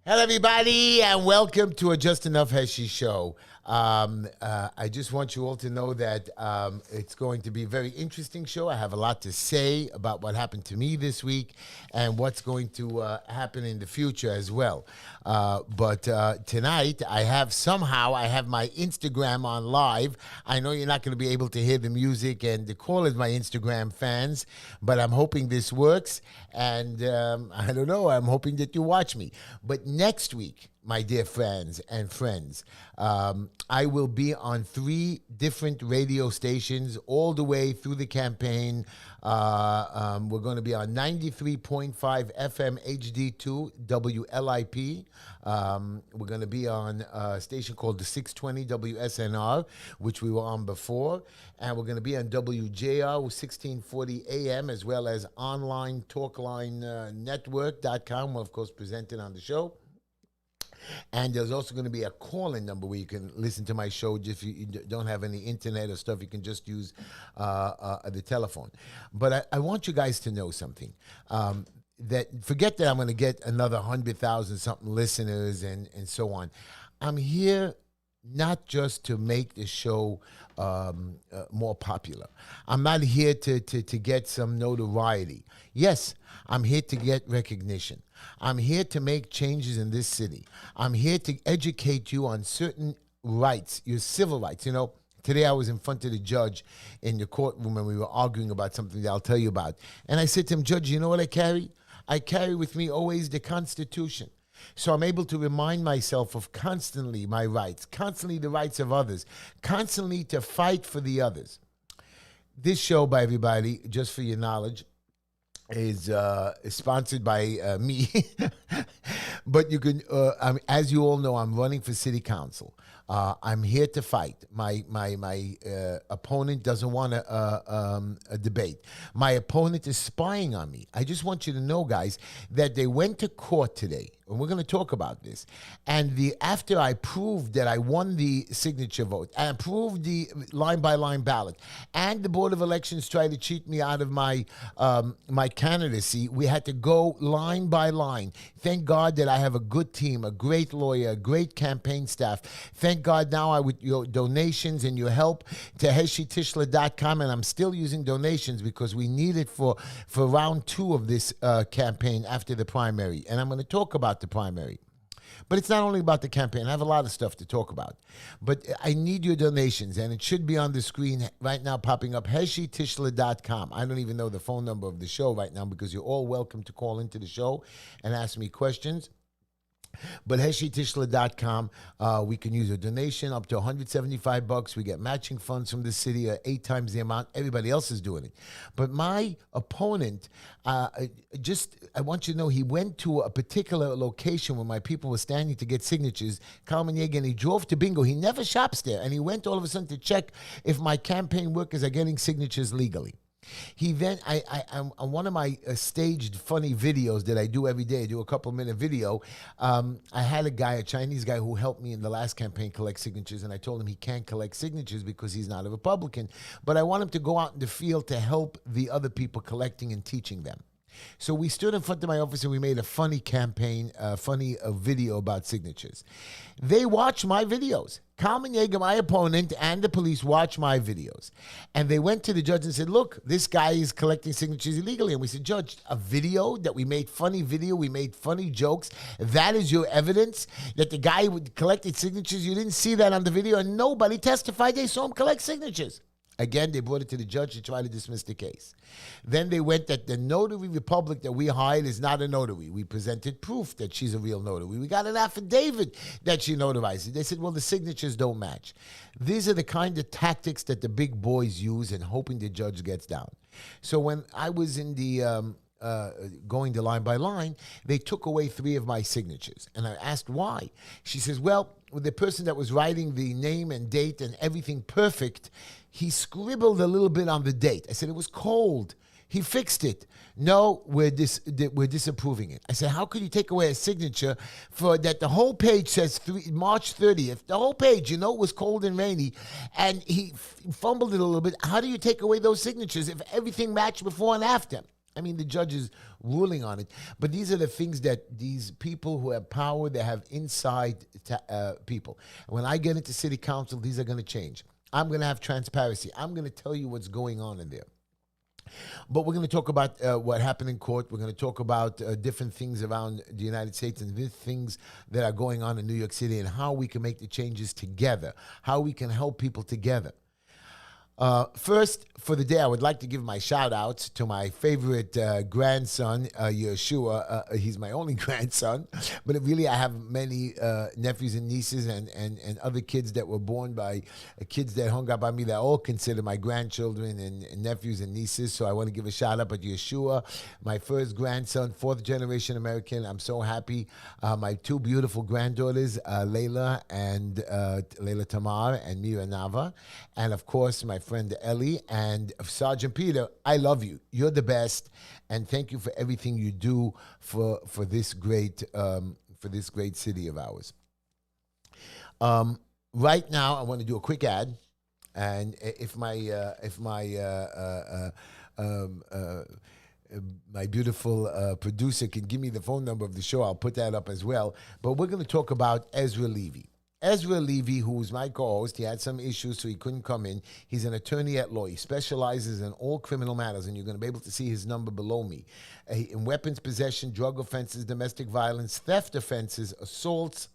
Hello, everybody, and welcome to a Just Enough Heshy show. I just want you all to know that it's going to be a very interesting show. I have a lot to say about what happened to me this week and what's going to happen in the future as well. But tonight, I have my Instagram on live. I know you're not going to be able to hear the music and the callers, my Instagram fans, but I'm hoping this works. And I don't know, I'm hoping that you watch me. But next week, my dear friends, I will be on 3 different radio stations all the way through the campaign. We're going to be on 93.5 FM HD2 WLIP. We're going to be on a station called the 620 WSNR, which we were on before. And we're going to be on WJR 1640 AM, as well as online talklinenetwork.com, we're of course presented on the show. And there's also going to be a call-in number where you can listen to my show. If you don't have any internet or stuff, you can just use the telephone. But I want you guys to know something. That forget that I'm going to get another 100,000 something listeners and so on. I'm here not just to make the show more popular. I'm not here to get some notoriety. Yes, I'm here to get recognition. I'm here to make changes in this city. I'm here to educate you on certain rights, your civil rights. You know, today I was in front of the judge in the courtroom and we were arguing about something that I'll tell you about. And I said to him, Judge, you know what I carry? I carry with me always the Constitution. So I'm able to remind myself of constantly my rights, constantly the rights of others, constantly to fight for the others. This show, by everybody, just for your knowledge, is sponsored by me. But you can, as you all know, I'm running for city council. I'm here to fight. My opponent doesn't want a debate. My opponent is spying on me. I just want you to know, guys, that they went to court today, and we're going to talk about this. And after I proved that I won the signature vote, and proved the line-by-line ballot, and the Board of Elections tried to cheat me out of my candidacy, we had to go line by line. Thank God that I have a good team, a great lawyer, a great campaign staff. Thank God now with your donations and your help to HeshyTishler.com, and I'm still using donations because we need it for round 2 of this campaign after the primary. And I'm going to talk about the primary. But it's not only about the campaign. I have a lot of stuff to talk about. But I need your donations, and it should be on the screen right now popping up, HeshyTishler.com. I don't even know the phone number of the show right now because you're all welcome to call into the show and ask me questions. But HeshyTishler.com, we can use a donation up to $175. We get matching funds from the city, 8 times the amount. Everybody else is doing it. But my opponent, I want you to know, he went to a particular location where my people were standing to get signatures, Kalmin Yeger, and he drove to Bingo. He never shops there. And he went all of a sudden to check if my campaign workers are getting signatures legally. He then, on one of my staged funny videos that I do every day, I do a couple-minute video, I had a Chinese guy who helped me in the last campaign collect signatures, and I told him he can't collect signatures because he's not a Republican, but I want him to go out in the field to help the other people collecting and teaching them. So we stood in front of my office and we made a funny campaign, video about signatures. They watch my videos. Kalmin Yeger, my opponent, and the police watch my videos. And they went to the judge and said, look, this guy is collecting signatures illegally. And we said, Judge, a video that we made we made funny jokes, that is your evidence that the guy collected signatures? You didn't see that on the video, and nobody testified they saw him collect signatures. Again, they brought it to the judge to try to dismiss the case. Then they went that the notary republic that we hired is not a notary. We presented proof that she's a real notary. We got an affidavit that she notarizes. They said, well, the signatures don't match. These are the kind of tactics that the big boys use in hoping the judge gets down. So when I was in the going to line by line, they took away 3 of my signatures. And I asked why. She says, well, the person that was writing the name and date and everything perfect, he scribbled a little bit on the date. I said, it was cold. He fixed it. No, we're disapproving it. I said, how could you take away a signature for that the whole page says March 30th? The whole page, it was cold and rainy, and he fumbled it a little bit. How do you take away those signatures if everything matched before and after? I mean, the judge is ruling on it. But these are the things that these people who have power, they have inside people. When I get into city council, these are going to change. I'm going to have transparency. I'm going to tell you what's going on in there. But we're going to talk about what happened in court. We're going to talk about different things around the United States and the things that are going on in New York City and how we can make the changes together, how we can help people together. First, for the day, I would like to give my shout-outs to my favorite grandson, Yeshua. He's my only grandson, but really I have many nephews and nieces and other kids that were born by kids that hung out by me that all consider my grandchildren and nephews and nieces. So I want to give a shout-out to Yeshua, my first grandson, fourth-generation American. I'm so happy. My two beautiful granddaughters, Layla Tamar and Mira Nava, and of course my friend Ellie and Sergeant Peter. I love you. You're the best, and thank you for everything you do for this great city of ours. Right now, I want to do a quick ad, and if my beautiful producer can give me the phone number of the show, I'll put that up as well. But we're going to talk about Ezra Levy. Ezra Levy, who is my co-host, he had some issues, so he couldn't come in. He's an attorney at law. He specializes in all criminal matters, and you're going to be able to see his number below me. In weapons possession, drug offenses, domestic violence, theft offenses, assaults,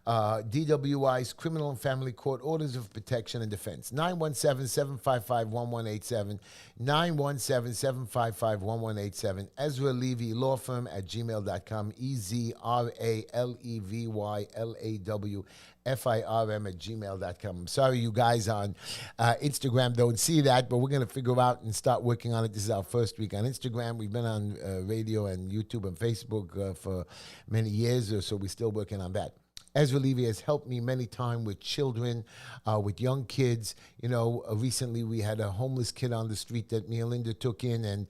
DWIs, criminal and family court, orders of protection and defense. 917-755-1187, 917-755-1187, Ezra Levy Law Firm at gmail.com, EZRALEVYLAWFIRM at gmail.com. I'm sorry you guys on Instagram don't see that, but we're going to figure out and start working on it. This is our first week on Instagram. We've been on radio and YouTube and Facebook for many years, so we're still working on that. Ezra Levy has helped me many times with children, with young kids. You know, recently we had a homeless kid on the street that me and Linda took in, and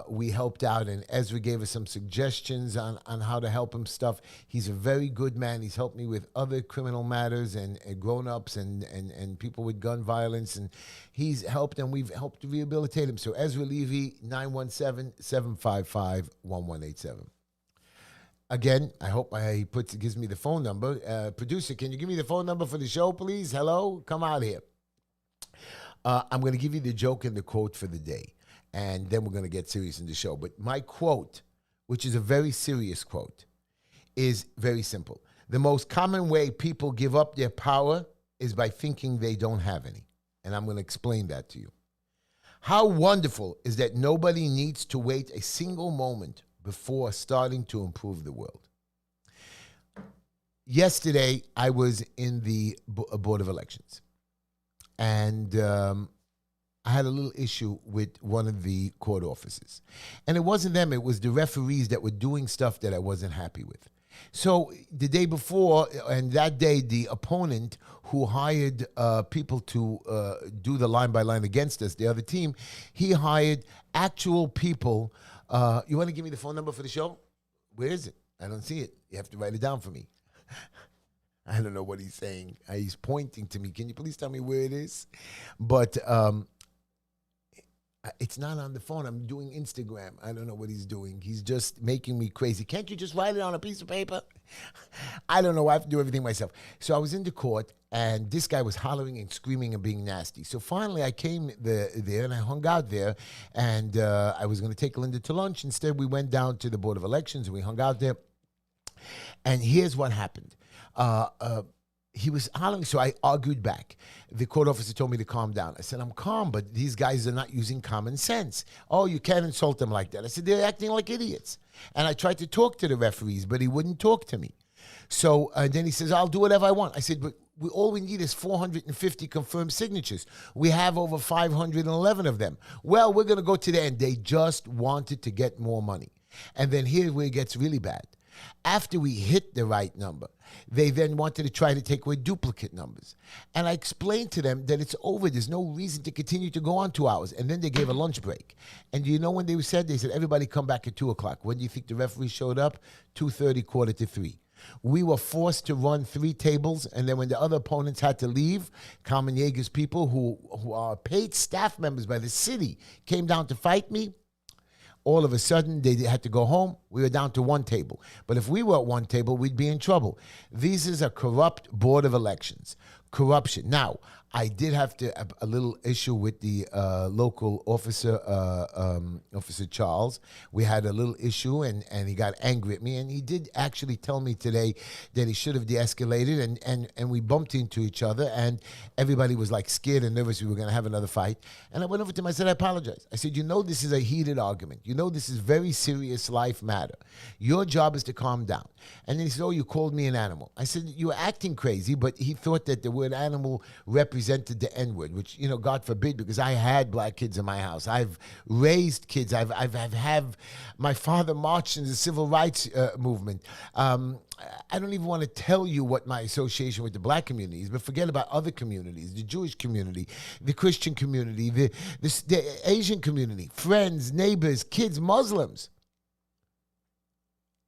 we helped out, and Ezra gave us some suggestions on how to help him stuff. He's a very good man. He's helped me with other criminal matters and grown-ups and people with gun violence, and he's helped, and we've helped to rehabilitate him. So Ezra Levy, 917-755-1187. Again, I hope gives me the phone number. Producer, can you give me the phone number for the show, please? Hello? Come out here. I'm going to give you the joke and the quote for the day, and then we're going to get serious in the show. But my quote, which is a very serious quote, is very simple. The most common way people give up their power is by thinking they don't have any. And I'm going to explain that to you. How wonderful is that nobody needs to wait a single moment before starting to improve the world. Yesterday, I was in the Board of Elections, and I had a little issue with one of the court officers. And it wasn't them, it was the referees that were doing stuff that I wasn't happy with. So the day before, and that day, the opponent who hired people to do the line-by-line against us, the other team, he hired actual people. You want to give me the phone number for the show? Where is it? I don't see it. You have to write it down for me. I don't know what he's saying. He's pointing to me. Can you please tell me where it is? But it's not on the phone. I'm doing Instagram. I don't know what he's doing. He's just making me crazy. Can't you just write it on a piece of paper? I don't know. I have to do everything myself. So I was in the court, and this guy was hollering and screaming and being nasty. So finally, I came there, and I hung out there, and I was going to take Linda to lunch. Instead, we went down to the Board of Elections, and we hung out there. And here's what happened. He was hollering, so I argued back. The court officer told me to calm down. I said, I'm calm, but these guys are not using common sense. Oh, you can't insult them like that. I said, they're acting like idiots. And I tried to talk to the referees, but he wouldn't talk to me. So then he says, I'll do whatever I want. I said, but all we need is 450 confirmed signatures. We have over 511 of them. Well, we're going to go to the end. They just wanted to get more money. And then here's where it gets really bad. After we hit the right number, they then wanted to try to take away duplicate numbers. And I explained to them that it's over. There's no reason to continue to go on 2 hours. And then they gave a lunch break. And do you know when they said? They said, everybody come back at 2 o'clock. When do you think the referee showed up? 2:30, 2:45. We were forced to run 3 tables. And then when the other opponents had to leave, Kalmin Yeger's people, who are paid staff members by the city, came down to fight me. All of a sudden, they had to go home. We were down to one table. But if we were at one table, we'd be in trouble. This is a corrupt board of elections. Corruption. Now, I did have a little issue with the local officer, Officer Charles. We had a little issue, and he got angry at me. And he did actually tell me today that he should have de-escalated, and we bumped into each other, and everybody was like scared and nervous we were going to have another fight. And I went over to him, I said, I apologize. I said, this is a heated argument. This is very serious life matter. Your job is to calm down. And then he said, you called me an animal. I said, you were acting crazy, but he thought that the word animal represented the N-word, which, God forbid, because I had black kids in my house. I've raised kids. I've had my father marched in the civil rights movement. I don't even want to tell you what my association with the black community is, but forget about other communities, the Jewish community, the Christian community, the Asian community, friends, neighbors, kids, Muslims.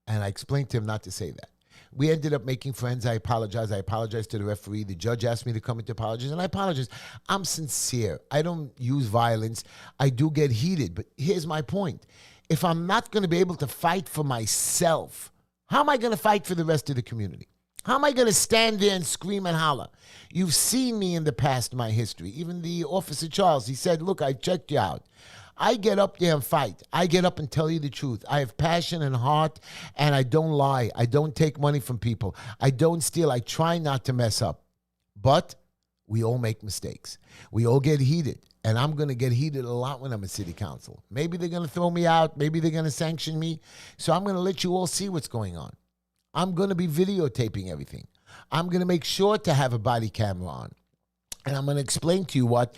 And I explained to him not to say that. We ended up making friends. I apologize. I apologized to the referee. The judge asked me to come into apologize, and I apologize. I'm sincere. I don't use violence. I do get heated, but here's my point. If I'm not going to be able to fight for myself, how am I going to fight for the rest of the community? How am I going to stand there and scream and holler? You've seen me in the past, my history. Even the Officer Charles, he said, look, I checked you out. I get up there and fight. I get up and tell you the truth. I have passion and heart, and I don't lie. I don't take money from people. I don't steal. I try not to mess up. But we all make mistakes. We all get heated, and I'm going to get heated a lot when I'm in city council. Maybe they're going to throw me out. Maybe they're going to sanction me. So I'm going to let you all see what's going on. I'm going to be videotaping everything. I'm going to make sure to have a body camera on. And I'm going to explain to you what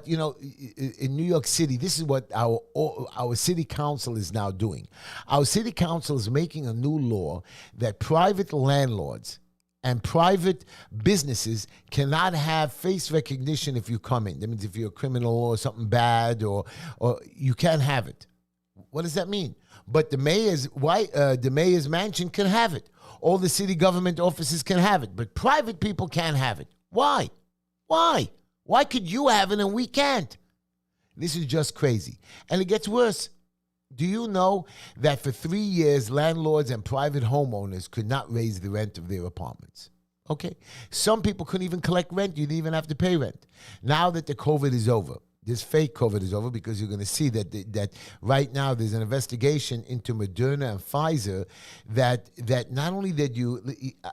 in New York City, this is what our city council is now doing. Our city council is making a new law that private landlords and private businesses cannot have face recognition if you come in. That means if you're a criminal or something bad, or you can't have it. What does that mean? But the mayor's mansion can have it. All the city government offices can have it, but private people can't have it. Why? Why? Why could you have it and we can't? This is just crazy. And it gets worse. Do you know that for 3 years, landlords and private homeowners could not raise the rent of their apartments? Okay? Some people couldn't even collect rent. You didn't even have to pay rent. Now that the COVID is over, this fake COVID is over, because you're going to see that right now there's an investigation into Moderna and Pfizer that not only did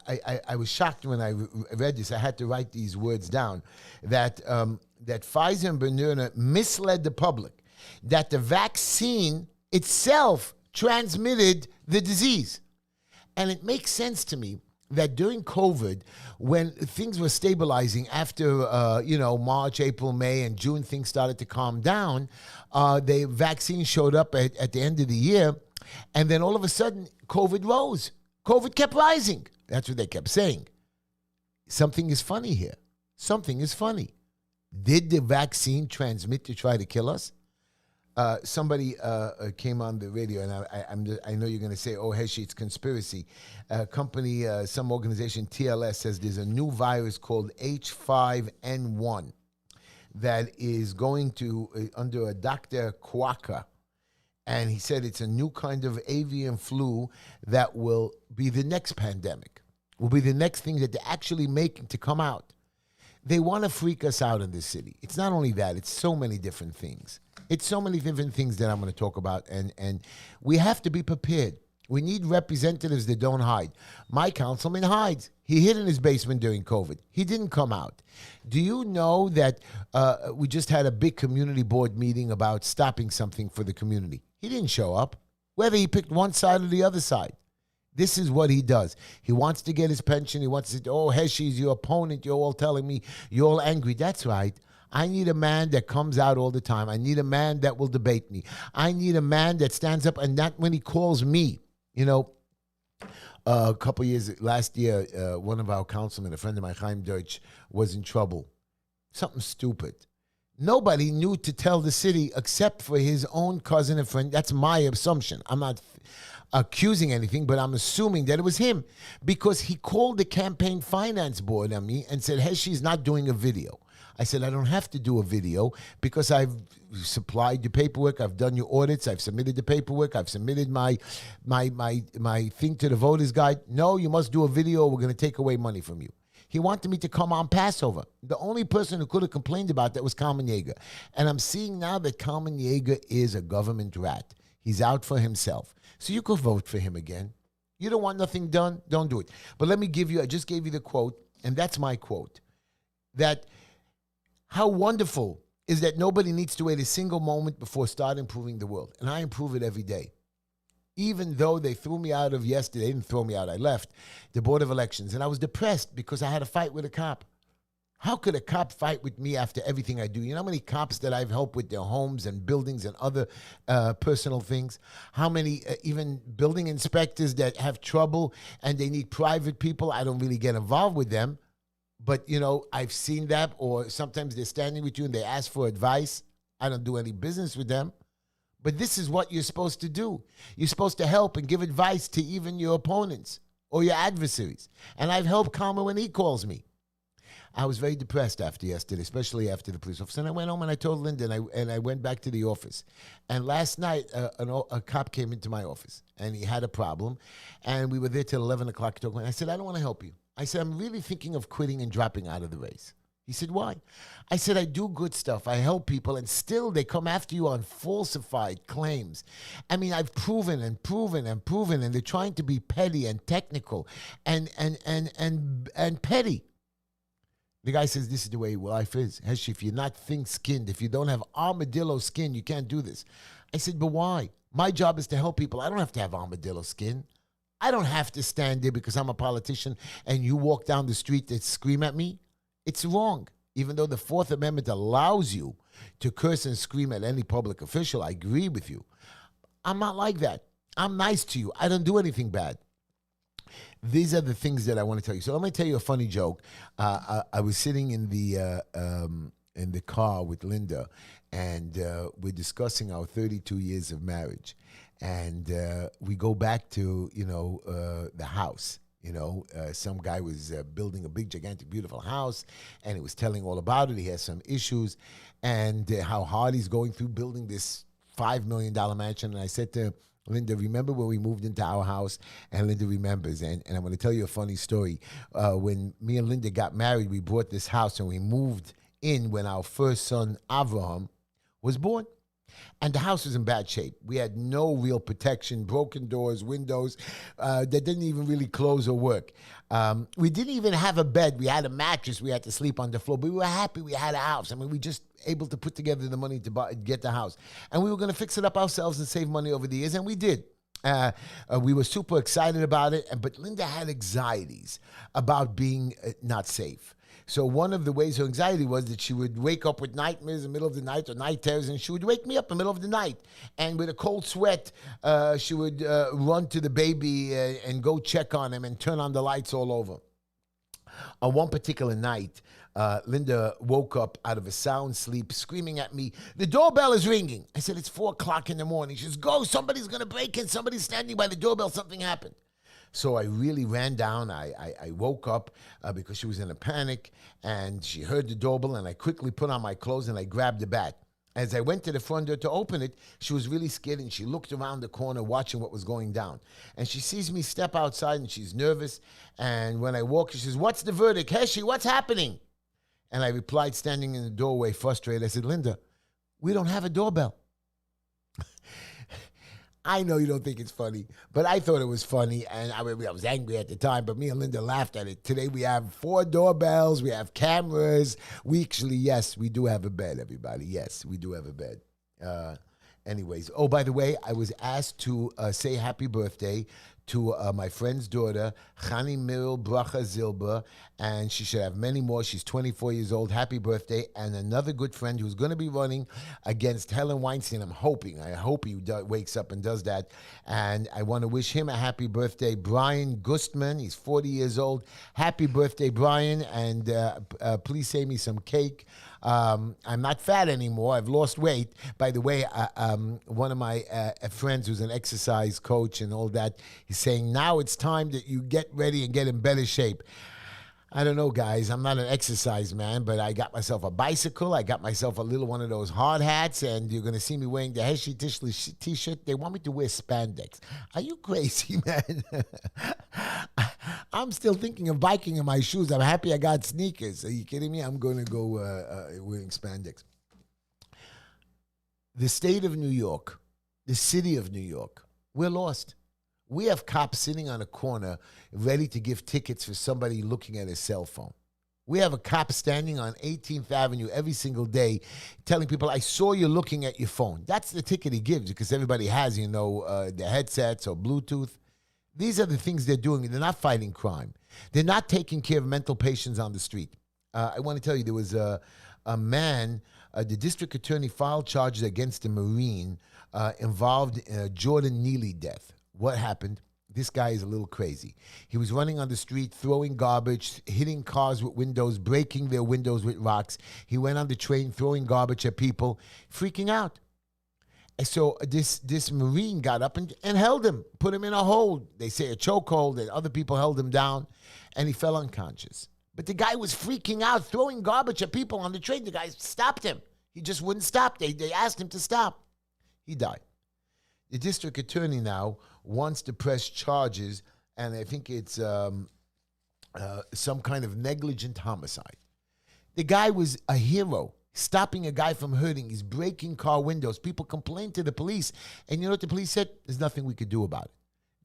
I was shocked when I read this. I had to write these words down, that Pfizer and Moderna misled the public, that the vaccine itself transmitted the disease. And it makes sense to me that during COVID, when things were stabilizing after, March, April, May, and June, things started to calm down, the vaccine showed up at the end of the year, and then all of a sudden, COVID rose. COVID kept rising. That's what they kept saying. Something is funny here. Something is funny. Did the vaccine transmit to try to kill us? Somebody came on the radio, and I know you're going to say, oh, Heshy, it's conspiracy. Company, some organization, TLS, says there's a new virus called H5N1 that is going to, under a Dr. Kwaka, and he said it's a new kind of avian flu that will be the next pandemic, will be the next thing that they're actually making to come out. They want to freak us out in this city. It's not only that, it's so many different things. It's so many different things that I'm going to talk about, and we have to be prepared. We need representatives that don't hide. My councilman hides. He hid in his basement during COVID. He didn't come out. Do you know that we just had a big community board meeting about stopping something for the community? He didn't show up, whether he picked one side or the other side. This is what he does. He wants to get his pension. He wants to say, oh, Heshy's your opponent. You're all telling me you're all angry. That's right. I need a man that comes out all the time. I need a man that will debate me. I need a man that stands up, and not when he calls me. A couple years, last year, one of our councilmen, a friend of mine, Chaim Deutsch, was in trouble. Something stupid. Nobody knew to tell the city except for his own cousin and friend. That's my assumption. I'm not accusing anything, but I'm assuming that it was him, because he called the campaign finance board on me and said, Heshy's not doing a video. I said, I don't have to do a video because I've supplied the paperwork. I've done your audits. I've submitted the paperwork. I've submitted my thing to the voters guide. No, you must do a video. We're going to take away money from you. He wanted me to come on Passover. The only person who could have complained about that was Kalmin Yeger. And I'm seeing now that Kalmin Yeger is a government rat. He's out for himself. So you could vote for him again. You don't want nothing done? Don't do it. But let me give you, I just gave you the quote, and that's my quote, that how wonderful is that nobody needs to wait a single moment before start improving the world. And I improve it every day. Even though they threw me out of yesterday, they didn't throw me out, I left the Board of Elections. And I was depressed because I had a fight with a cop. How could a cop fight with me after everything I do? You know how many cops that I've helped with their homes and buildings and other personal things? How many even building inspectors that have trouble and they need private people? I don't really get involved with them. But, you know, I've seen that. Or sometimes they're standing with you and they ask for advice. I don't do any business with them. But this is what you're supposed to do. You're supposed to help and give advice to even your opponents or your adversaries. And I've helped Kalmin when he calls me. I was very depressed after yesterday, especially after the police officer. And I went home and I told Linda, and I went back to the office. And last night, a cop came into my office, and he had a problem. And we were there till 11 o'clock talking. And I said, I don't want to help you. I said, I'm really thinking of quitting and dropping out of the race. He said, why? I said, I do good stuff. I help people, and still they come after you on falsified claims. I mean, I've proven and proven and proven, and they're trying to be petty and technical and petty. The guy says, this is the way life is. Heshy, if you're not thin-skinned, if you don't have armadillo skin, you can't do this. I said, but why? My job is to help people. I don't have to have armadillo skin. I don't have to stand there because I'm a politician and you walk down the street and scream at me. It's wrong. Even though the Fourth Amendment allows you to curse and scream at any public official, I agree with you. I'm not like that. I'm nice to you. I don't do anything bad. These are the things that I want to tell you. So let me tell you a funny joke. I was sitting in the car with Linda, and we're discussing our 32 years of marriage. And we go back to, the house. Some guy was building a big, gigantic, beautiful house, and he was telling all about it. He has some issues, and how hard he's going through building this $5 million mansion. And I said to Linda, remember when we moved into our house? And Linda remembers. And I'm going to tell you a funny story. When me and Linda got married, we bought this house, and we moved in when our first son, Avraham, was born. And the house was in bad shape. We had no real protection, broken doors, windows that didn't even really close or work. We didn't even have a bed. We had a mattress. We had to sleep on the floor. But we were happy we had a house. I mean, we just able to put together the money to get the house. And we were going to fix it up ourselves and save money over the years, and we did. We were super excited about it, but Linda had anxieties about being not safe. So one of the ways her anxiety was that she would wake up with nightmares in the middle of the night or night terrors, and she would wake me up in the middle of the night. And with a cold sweat, she would run to the baby and go check on him and turn on the lights all over. On one particular night, Linda woke up out of a sound sleep screaming at me, "The doorbell is ringing." I said, "It's 4 o'clock in the morning." She says, "Go, somebody's going to break in. Somebody's standing by the doorbell. Something happened." So I really ran down. I woke up because she was in a panic, and she heard the doorbell, and I quickly put on my clothes, and I grabbed the bat. As I went to the front door to open it, she was really scared, and she looked around the corner watching what was going down. And she sees me step outside, and she's nervous. And when I walk, she says, "What's the verdict? Heshy, what's happening?" And I replied, standing in the doorway, frustrated, I said, "Linda, we don't have a doorbell." I know you don't think it's funny, but I thought it was funny, and I was angry at the time, but me and Linda laughed at it. Today we have 4 doorbells, we have cameras. We actually, yes, we do have a bed, everybody. Yes, we do have a bed. Anyways, oh, by the way, I was asked to say happy birthday to my friend's daughter, Chani Mil Bracha Zilba, and she should have many more. She's 24 years old. Happy birthday. And another good friend who's going to be running against Helen Weinstein. I hope he wakes up and does that. And I want to wish him a happy birthday. Brian Gustman, he's 40 years old. Happy birthday, Brian. And please save me some cake. I'm not fat anymore. I've lost weight. By the way, one of my friends who's an exercise coach and all that, he's saying now it's time that you get ready and get in better shape. I don't know, guys. I'm not an exercise man, but I got myself a bicycle. I got myself a little one of those hard hats, and you're going to see me wearing the Heshy t-shirt. They want me to wear spandex. Are you crazy, man? I'm still thinking of biking in my shoes. I'm happy I got sneakers. Are you kidding me? I'm going to go wearing spandex. The state of New York, the city of New York, we're lost. We have cops sitting on a corner ready to give tickets for somebody looking at his cell phone. We have a cop standing on 18th Avenue every single day telling people, I saw you looking at your phone. That's the ticket he gives because everybody has, the headsets or Bluetooth. These are the things they're doing. They're not fighting crime. They're not taking care of mental patients on the street. I want to tell you, there was a man, the district attorney filed charges against a Marine involved in a Jordan Neely death. What happened? This guy is a little crazy. He was running on the street, throwing garbage, hitting cars with windows, breaking their windows with rocks. He went on the train, throwing garbage at people, freaking out. And so this Marine got up and held him, put him in a hold. They say a chokehold, and other people held him down, and he fell unconscious. But the guy was freaking out, throwing garbage at people on the train. The guy stopped him. He just wouldn't stop. They asked him to stop. He died. The district attorney now wants to press charges, and I think it's some kind of negligent homicide. The guy was a hero, stopping a guy from hurting. He's breaking car windows. People complained to the police, and you know what the police said? There's nothing we could do about it.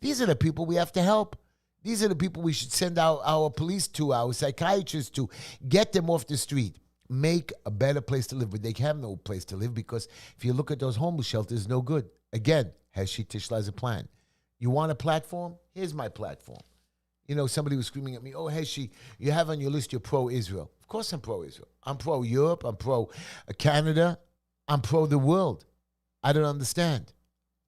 These are the people we have to help. These are the people we should send our police to, our psychiatrists to, get them off the street. Make a better place to live, but they have no place to live because if you look at those homeless shelters, no good. Again, Heshy Tishla has a plan. You want a platform? Here's my platform. Somebody was screaming at me, oh, Heshy, you have on your list you're pro-Israel. Of course I'm pro-Israel. I'm pro-Europe. I'm pro-Canada. I'm pro the world. I don't understand.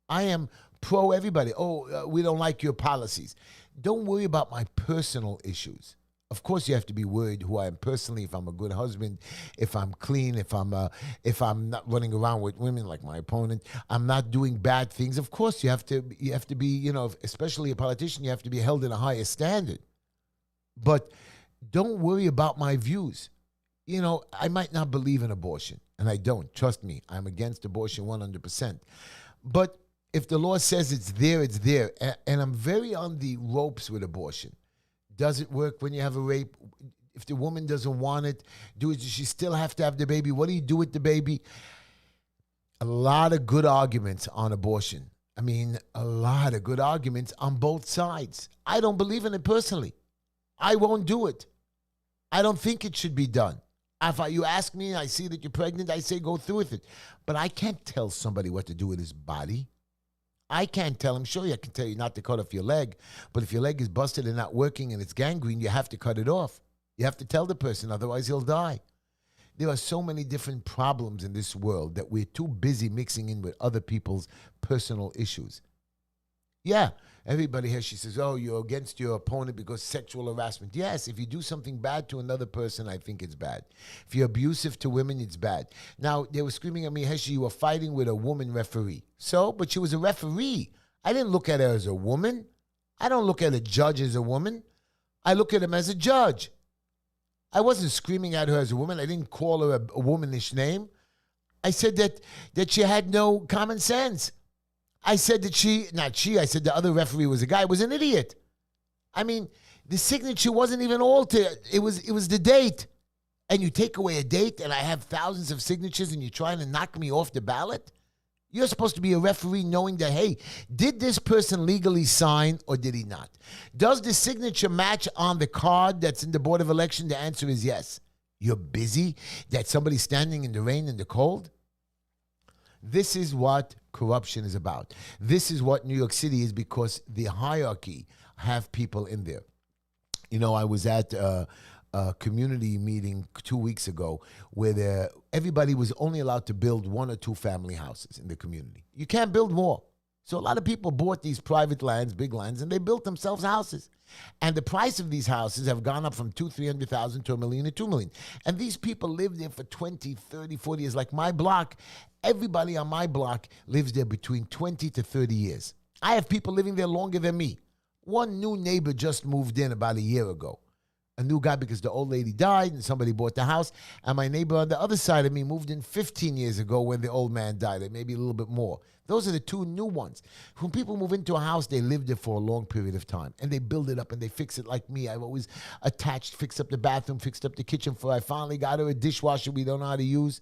I am pro-everybody. Oh, we don't like your policies. Don't worry about my personal issues. Of course, you have to be worried who I am personally, if I'm a good husband, if I'm clean, if I'm not running around with women like my opponent, I'm not doing bad things. Of course, you have to be, especially a politician, you have to be held in a higher standard. But don't worry about my views. I might not believe in abortion, and I don't. Trust me, I'm against abortion 100%. But if the law says it's there, it's there. And I'm very on the ropes with abortion. Does it work when you have a rape? If the woman doesn't want it, does she still have to have the baby? What do you do with the baby? A lot of good arguments on abortion. I mean, a lot of good arguments on both sides. I don't believe in it personally. I won't do it. I don't think it should be done. If you ask me, I see that you're pregnant, I say go through with it. But I can't tell somebody what to do with his body. I can't tell him. Sure, I can tell you not to cut off your leg, but if your leg is busted and not working and it's gangrene, you have to cut it off. You have to tell the person, otherwise he'll die. There are so many different problems in this world that we're too busy mixing in with other people's personal issues. Yeah, everybody here, she says, oh, you're against your opponent because sexual harassment. Yes, if you do something bad to another person, I think it's bad. If you're abusive to women, it's bad. Now, they were screaming at me, Heshy, you were fighting with a woman referee. So, but she was a referee. I didn't look at her as a woman. I don't look at a judge as a woman. I look at him as a judge. I wasn't screaming at her as a woman. I didn't call her a womanish name. I said that she had no common sense. I said that I said the other referee was a guy, was an idiot. I mean, the signature wasn't even altered. It was the date. And you take away a date and I have thousands of signatures and you're trying to knock me off the ballot? You're supposed to be a referee knowing that, hey, did this person legally sign or did he not? Does the signature match on the card that's in the Board of Election? The answer is yes. You're busy that somebody's standing in the rain and the cold? This is what corruption is about. This is what New York City is because the hierarchy have people in there. I was at a community meeting 2 weeks ago where everybody was only allowed to build 1 or 2 family houses in the community. You can't build more. So a lot of people bought these private lands, big lands, and they built themselves houses. And the price of these houses have gone up from $200,000-$300,000 to $1 million to $2 million. And these people live there for 20, 30, 40 years. Like my block, everybody on my block lives there between 20 to 30 years. I have people living there longer than me. One new neighbor just moved in about a year ago. A new guy because the old lady died and somebody bought the house. And my neighbor on the other side of me moved in 15 years ago when the old man died, maybe a little bit more. Those are the two new ones. When people move into a house, they live there for a long period of time. And they build it up and they fix it like me. I've always attached, fixed up the bathroom, fixed up the kitchen. I finally got her a dishwasher we don't know how to use.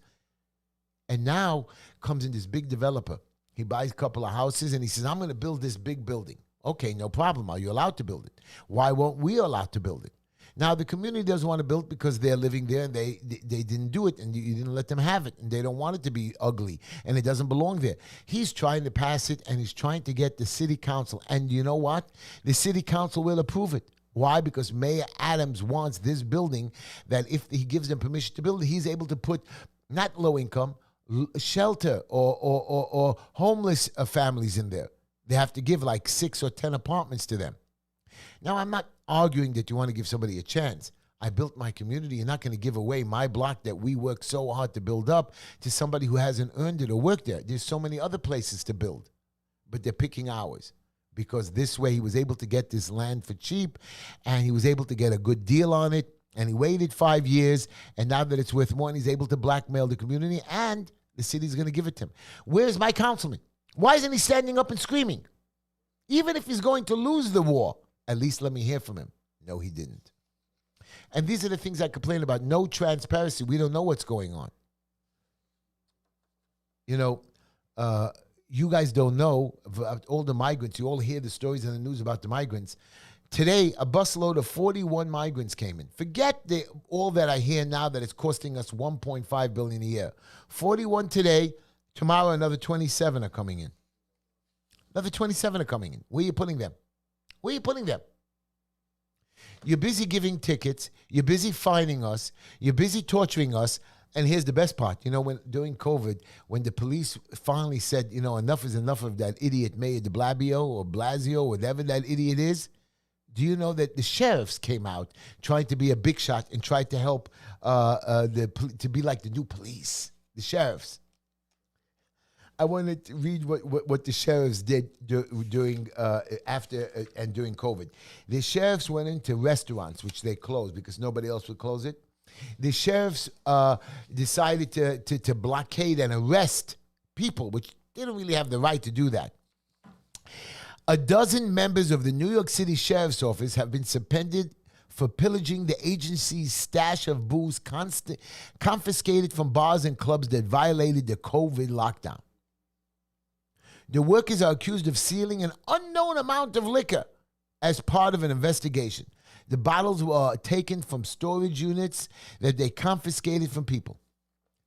And now comes in this big developer. He buys a couple of houses and he says, I'm going to build this big building. Okay, no problem. Are you allowed to build it? Why won't we allow to build it? Now, the community doesn't want to build because they're living there and they didn't do it and you didn't let them have it and they don't want it to be ugly and it doesn't belong there. He's trying to pass it and he's trying to get the city council. And you know what? The city council will approve it. Why? Because Mayor Adams wants this building that if he gives them permission to build it, he's able to put not low income, shelter or homeless families in there. They have to give like 6 or 10 apartments to them. Now, I'm not arguing that you want to give somebody a chance. I built my community. You're not going to give away my block that we worked so hard to build up to somebody who hasn't earned it or worked there. There's so many other places to build, but they're picking ours because this way he was able to get this land for cheap and he was able to get a good deal on it and he waited 5 years and now that it's worth more and he's able to blackmail the community and the city's going to give it to him. Where's my councilman? Why isn't he standing up and screaming? Even if he's going to lose the war, at least let me hear from him. No, he didn't. And these are the things I complain about. No transparency. We don't know what's going on. You know, you guys don't know about all the migrants. You all hear the stories in the news about the migrants. Today, a busload of 41 migrants came in. Forget all that I hear now that it's costing us $1.5 billion a year. 41 today. Tomorrow, another 27 are coming in. Another 27 are coming in. Where are you putting them? Where are you putting them? You're busy giving tickets. You're busy fining us. You're busy torturing us. And here's the best part. You know, when during COVID, when the police finally said, you know, enough is enough of that idiot Mayor de Blasio, whatever that idiot is, do you know that the sheriffs came out trying to be a big shot and tried to help to be like the new police, the sheriffs? I wanted to read what the sheriffs did during after and during COVID. The sheriffs went into restaurants, which they closed because nobody else would close it. The sheriffs decided to blockade and arrest people, which they don't really have the right to do that. A dozen members of the New York City Sheriff's Office have been suspended for pillaging the agency's stash of booze confiscated from bars and clubs that violated the COVID lockdown. The workers are accused of stealing an unknown amount of liquor as part of an investigation. The bottles were taken from storage units that they confiscated from people.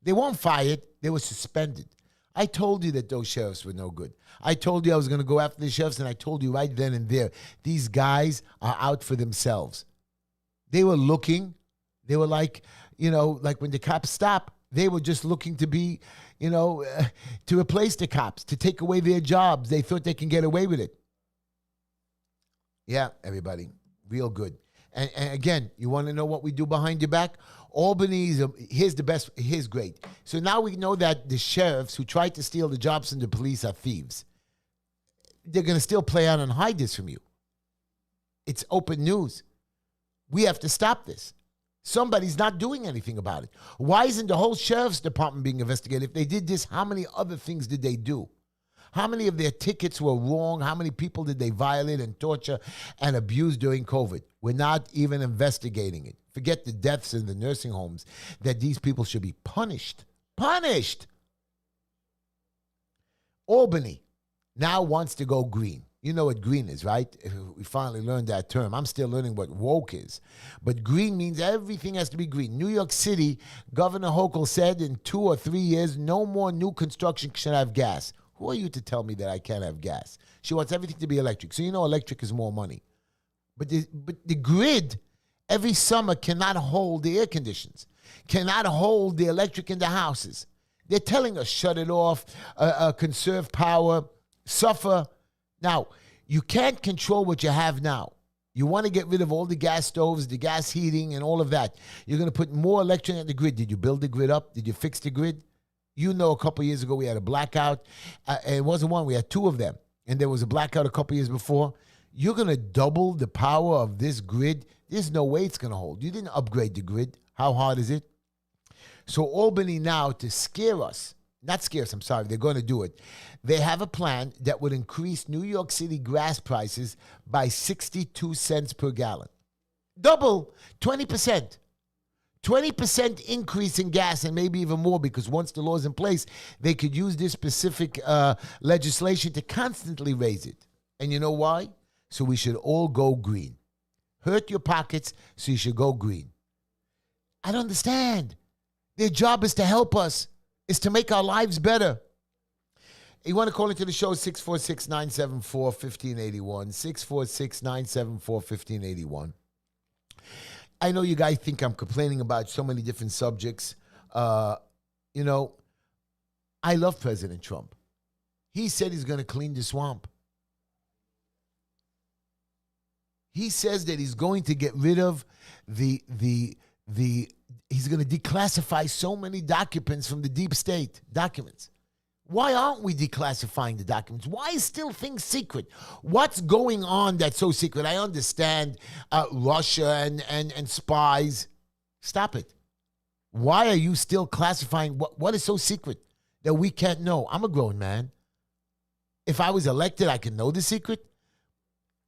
They weren't fired. They were suspended. I told you that those sheriffs were no good. I told you I was going to go after the sheriffs, and I told you right then and there, these guys are out for themselves. They were looking. They were like, you know, like when the cops stop, they were just looking to be, you know, to replace the cops, to take away their jobs. They thought they can get away with it. Yeah, everybody, real good. And again, you want to know what we do behind your back? Albany's, here's great. So now we know that the sheriffs who tried to steal the jobs from the police are thieves. They're going to still play out and hide this from you. It's open news. We have to stop this. Somebody's not doing anything about it. Why isn't the whole sheriff's department being investigated? If they did this, how many other things did they do? How many of their tickets were wrong? How many people did they violate and torture and abuse during COVID? We're not even investigating it. Forget the deaths in the nursing homes, that these people should be punished. Punished! Albany now wants to go green. You know what green is, right? We finally learned that term. I'm still learning what woke is. But green means everything has to be green. New York City, Governor Hochul said in 2 or 3 years, no more new construction should have gas. Who are you to tell me that I can't have gas? She wants everything to be electric. So you know electric is more money. But the grid every summer cannot hold the air conditions, cannot hold the electric in the houses. They're telling us shut it off, conserve power, suffer. Now, you can't control what you have now. You want to get rid of all the gas stoves, the gas heating, and all of that. You're going to put more electric in the grid. Did you build the grid up? Did you fix the grid? You know, a couple years ago, we had a blackout. It wasn't one. We had 2 of them. And there was a blackout a couple years before. You're going to double the power of this grid. There's no way it's going to hold. You didn't upgrade the grid. How hard is it? So Albany now, to scare us, not scare us, I'm sorry, they're going to do it. They have a plan that would increase New York City gas prices by 62 cents per gallon. Double, 20%. 20% increase in gas, and maybe even more, because once the law's in place, they could use this specific legislation to constantly raise it. And you know why? So we should all go green. Hurt your pockets, so you should go green. I don't understand. Their job is to help us, is to make our lives better. You want to call into the show, 646-974-1581, 646-974-1581. I know you guys think I'm complaining about so many different subjects. I love President Trump. He said he's going to clean the swamp. He says that he's going to get rid of he's going to declassify so many documents from the deep state documents. Why aren't we declassifying the documents? Why is still things secret? What's going on that's so secret? I understand Russia and spies. Stop it. Why are you still classifying what is so secret that we can't know? I'm a grown man. If I was elected, I can know the secret.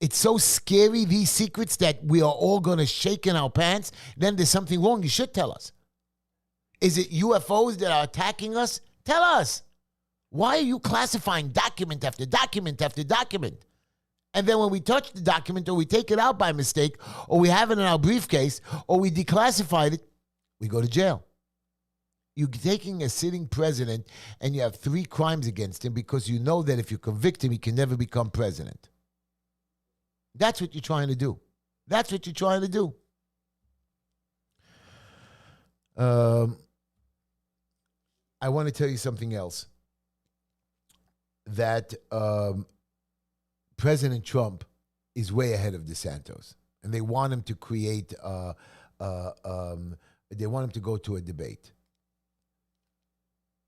It's so scary, these secrets, that we are all going to shake in our pants. Then there's something wrong. You should tell us. Is it UFOs that are attacking us? Tell us. Why are you classifying document after document after document? And then when we touch the document, or we take it out by mistake, or we have it in our briefcase, or we declassified it, we go to jail. You're taking a sitting president and you have 3 crimes against him because you know that if you convict him, he can never become president. That's what you're trying to do. That's what you're trying to do. I want to tell you something else. That President Trump is way ahead of DeSantis. And they want him to create, they want him to go to a debate.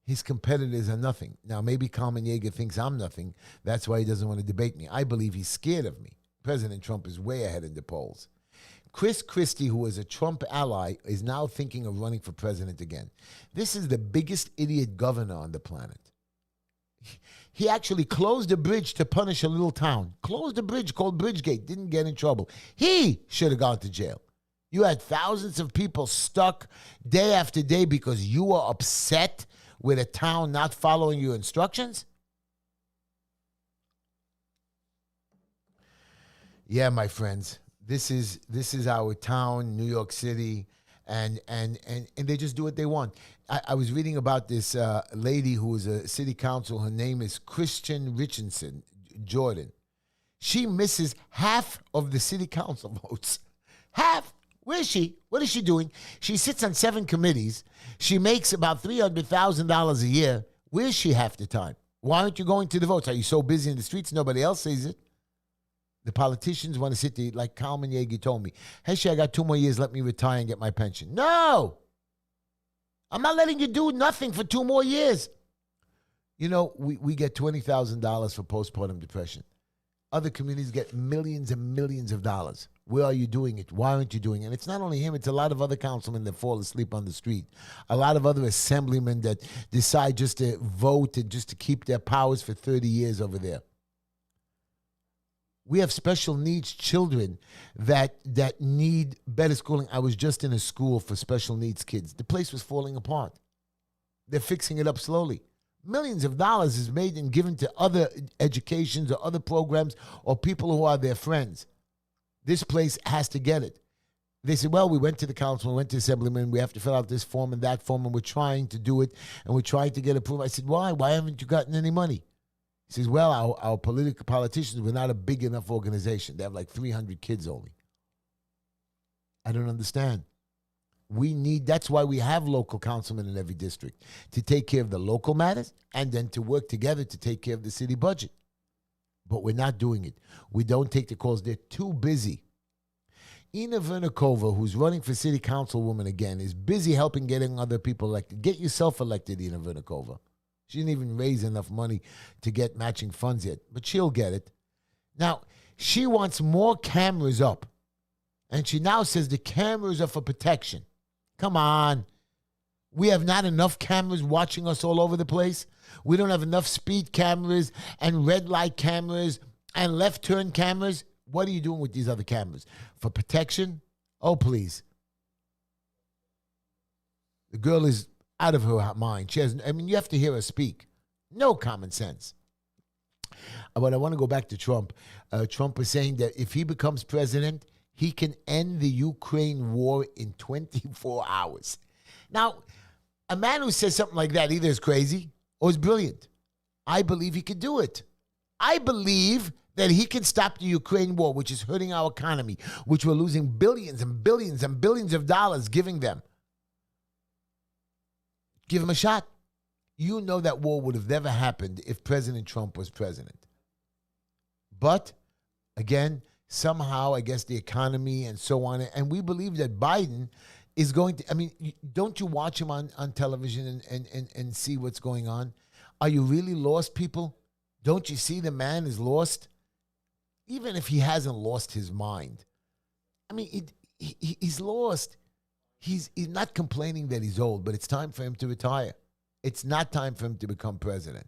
His competitors are nothing. Now, maybe Kalmin Yeger thinks I'm nothing. That's why he doesn't want to debate me. I believe he's scared of me. President Trump is way ahead in the polls. Chris Christie, who was a Trump ally, is now thinking of running for president again. This is the biggest idiot governor on the planet. He actually closed a bridge to punish a little town. Closed a bridge called Bridgegate. Didn't get in trouble. He should have gone to jail. You had thousands of people stuck day after day because you were upset with a town not following your instructions? Yeah, my friends, this is our town, New York City, and they just do what they want. I was reading about this lady who was a city council. Her name is Christian Richardson Jordan. She misses half of the city council votes. Half. Where is she? What is she doing? She sits on 7 committees. She makes about $300,000 a year. Where is she half the time? Why aren't you going to the votes? Are you so busy in the streets nobody else sees it? The politicians want to sit there, like Kalmin Yeger told me, Heshy, I got 2 more years, let me retire and get my pension. No! I'm not letting you do nothing for 2 more years. You know, we get $20,000 for postpartum depression. Other communities get millions and millions of dollars. Where are you doing it? Why aren't you doing it? And it's not only him, it's a lot of other councilmen that fall asleep on the street. A lot of other assemblymen that decide just to vote and just to keep their powers for 30 years over there. We have special needs children that need better schooling. I was just in a school for special needs kids. The place was falling apart. They're fixing it up slowly. Millions of dollars is made and given to other educations or other programs or people who are their friends. This place has to get it. They said, well, we went to the council, we went to the assemblyman, we have to fill out this form and that form, and we're trying to do it, and we're trying to get approval. I said, why? Why haven't you gotten any money? He says, well, our politicians were not a big enough organization. They have like 300 kids only. I don't understand. That's why we have local councilmen in every district, to take care of the local matters and then to work together to take care of the city budget. But we're not doing it. We don't take the calls. They're too busy. Ina Vernikova, who's running for city councilwoman again, is busy helping getting other people elected. Get yourself elected, Ina Vernikova. She didn't even raise enough money to get matching funds yet, but she'll get it. Now, She wants more cameras up. And she now says the cameras are for protection. Come on. We have not enough cameras watching us all over the place. We don't have enough speed cameras and red light cameras and left turn cameras. What are you doing with these other cameras? For protection? Oh, please. The girl is out of her mind. She has, you have to hear her speak. No common sense. But I want to go back to Trump. Trump was saying that if he becomes president, he can end the Ukraine war in 24 hours. Now, a man who says something like that either is crazy or is brilliant. I believe he could do it. I believe that he can stop the Ukraine war, which is hurting our economy, which we're losing billions and billions and billions of dollars giving them. Give him a shot. You know that war would have never happened if President Trump was president. But, again, somehow, I guess the economy and so on, and we believe that Biden is going to, don't you watch him on television and see what's going on? Are you really lost, people? Don't you see the man is lost? Even if he hasn't lost his mind. He's lost. He's not complaining that he's old, but it's time for him to retire. It's not time for him to become president.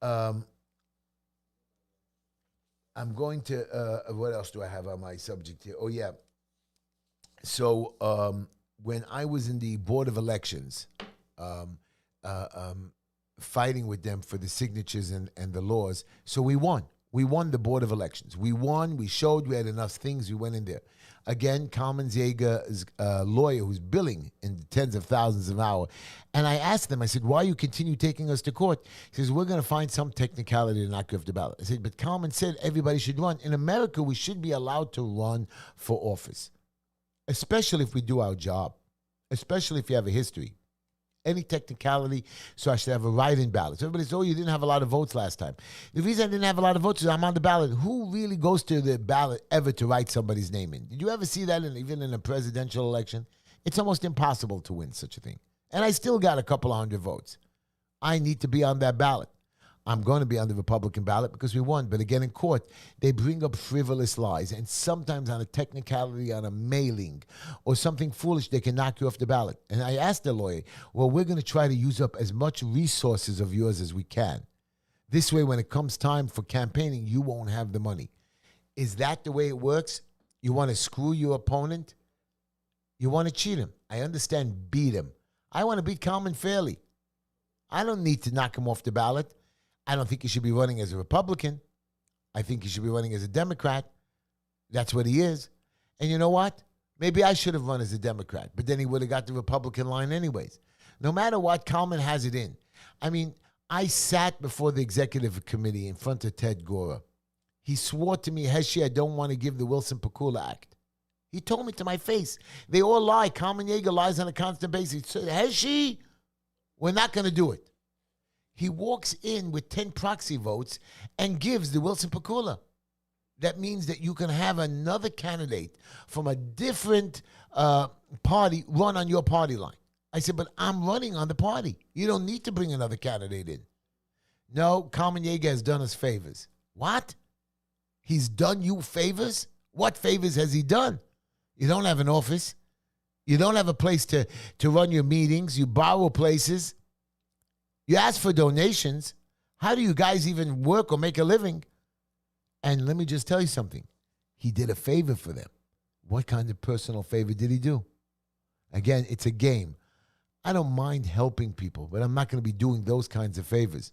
I'm going to, what else do I have on my subject here? Oh, yeah. So when I was in the Board of Elections, fighting with them for the signatures and the laws, so we won. We won the Board of Elections. We won. We showed we had enough things. We went in there. Again, Kalmin Yeger is a lawyer who's billing in tens of thousands an hour. And I asked them, I said, why you continue taking us to court? He says, we're going to find some technicality to knock you off the ballot. I said, but Kalmin said everybody should run. In America, we should be allowed to run for office, especially if we do our job, especially if you have a history. Any technicality, so I should have a write-in ballot. So everybody says, oh, you didn't have a lot of votes last time. The reason I didn't have a lot of votes is I'm on the ballot. Who really goes to the ballot ever to write somebody's name in? Did you ever see that even in a presidential election? It's almost impossible to win such a thing. And I still got a couple of hundred votes. I need to be on that ballot. I'm going to be on the Republican ballot because we won. But again, in court, they bring up frivolous lies. And sometimes on a technicality, on a mailing or something foolish, they can knock you off the ballot. And I asked the lawyer, well, we're going to try to use up as much resources of yours as we can. This way, when it comes time for campaigning, you won't have the money. Is that the way it works? You want to screw your opponent? You want to cheat him. I understand beat him. I want to beat Kalmin fairly. I don't need to knock him off the ballot. I don't think he should be running as a Republican. I think he should be running as a Democrat. That's what he is. And you know what? Maybe I should have run as a Democrat, but then he would have got the Republican line anyways. No matter what, Kalmin has it in. I sat before the executive committee in front of Ted Gora. He swore to me, Heshy, I don't want to give the Wilson-Pakula Act. He told me to my face. They all lie. Kalmin Yeger lies on a constant basis. He said, Heshy, we're not going to do it. He walks in with 10 proxy votes and gives the Wilson-Pakula. That means that you can have another candidate from a different party run on your party line. I said, but I'm running on the party. You don't need to bring another candidate in. No, Kalmin Yeger has done us favors. What? He's done you favors? What favors has he done? You don't have an office. You don't have a place to run your meetings. You borrow places. You ask for donations. How do you guys even work or make a living? And let me just tell you something. He did a favor for them. What kind of personal favor did he do? Again, it's a game. I don't mind helping people, but I'm not going to be doing those kinds of favors.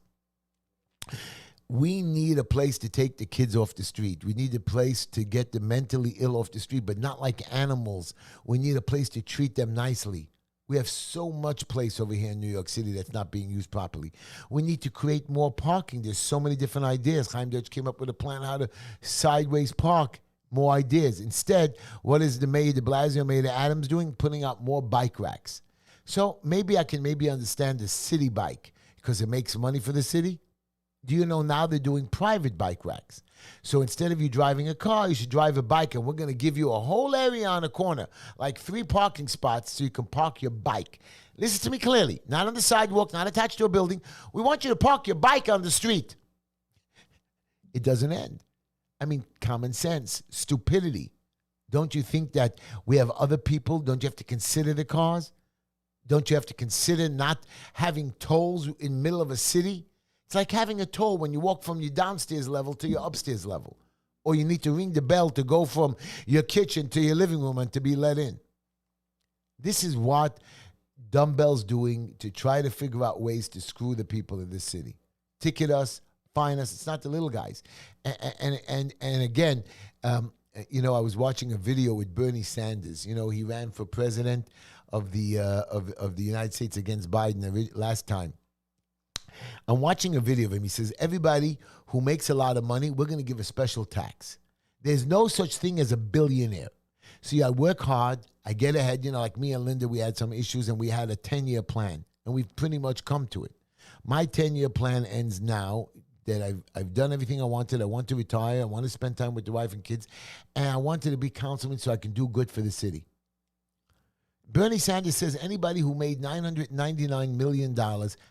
We need a place to take the kids off the street. We need a place to get the mentally ill off the street, but not like animals. We need a place to treat them nicely. We have so much place over here in New York City that's not being used properly. We need to create more parking. There's so many different ideas. Chaim Deutsch came up with a plan how to sideways park. More ideas. Instead, what is the Mayor de Blasio, Mayor Adams doing? Putting out more bike racks. So maybe I can understand the city bike because it makes money for the city. Do you know now they're doing private bike racks? So instead of you driving a car, you should drive a bike, and we're going to give you a whole area on a corner, like 3 parking spots so you can park your bike. Listen to me clearly. Not on the sidewalk, not attached to a building. We want you to park your bike on the street. It doesn't end. I mean, common sense, stupidity. Don't you think that we have other people? Don't you have to consider the cars? Don't you have to consider not having tolls in the middle of a city? It's like having a toll when you walk from your downstairs level to your upstairs level. Or you need to ring the bell to go from your kitchen to your living room and to be let in. This is what Dumbbell's doing to try to figure out ways to screw the people in this city. Ticket us, fine us. It's not the little guys. And again, you know, I was watching a video with Bernie Sanders. You know, he ran for president of the United States against Biden last time. I'm watching a video of him. He says, everybody who makes a lot of money, we're going to give a special tax. There's no such thing as a billionaire. See, I work hard. I get ahead. You know, like me and Linda, we had some issues, and we had a 10-year plan, and we've pretty much come to it. My 10-year plan ends now that I've done everything I wanted. I want to retire. I want to spend time with the wife and kids, and I wanted to be councilman so I can do good for the city. Bernie Sanders says anybody who made $999 million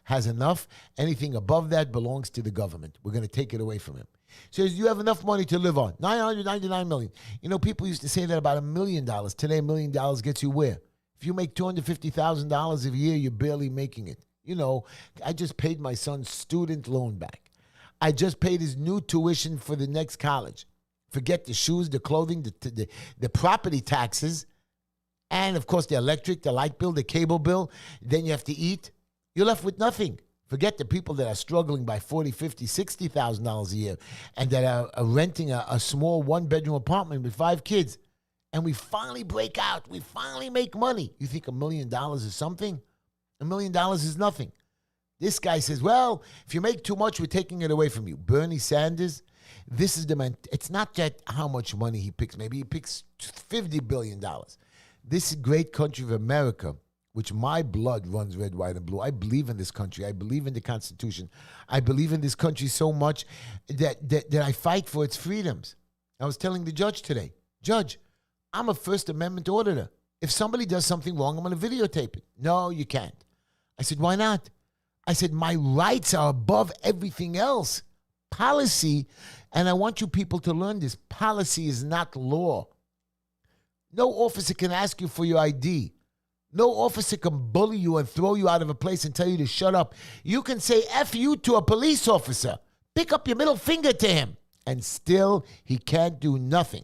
has enough. Anything above that belongs to the government. We're going to take it away from him. He says, you have enough money to live on. $999 million. You know, people used to say that about $1 million. Today, $1 million gets you where? If you make $250,000 a year, you're barely making it. You know, I just paid my son's student loan back. I just paid his new tuition for the next college. Forget the shoes, the clothing, the property taxes. And, of course, the electric, the light bill, the cable bill. Then you have to eat. You're left with nothing. Forget the people that are struggling by $40,000, $50,000, $60,000 a year and that are renting a small one-bedroom apartment with 5 kids. And we finally break out. We finally make money. You think $1 million is something? $1 million is nothing. This guy says, well, if you make too much, we're taking it away from you. Bernie Sanders, this is the man. It's not that how much money he picks. Maybe he picks $50 billion. This great country of America, which my blood runs red, white, and blue. I believe in this country. I believe in the Constitution. I believe in this country so much that I fight for its freedoms. I was telling the judge today, Judge, I'm a First Amendment auditor. If somebody does something wrong, I'm going to videotape it. No, you can't. I said, why not? I said, my rights are above everything else. Policy, and I want you people to learn this, policy is not law. No officer can ask you for your ID. No officer can bully you and throw you out of a place and tell you to shut up. You can say F you to a police officer. Pick up your middle finger to him. And still, he can't do nothing.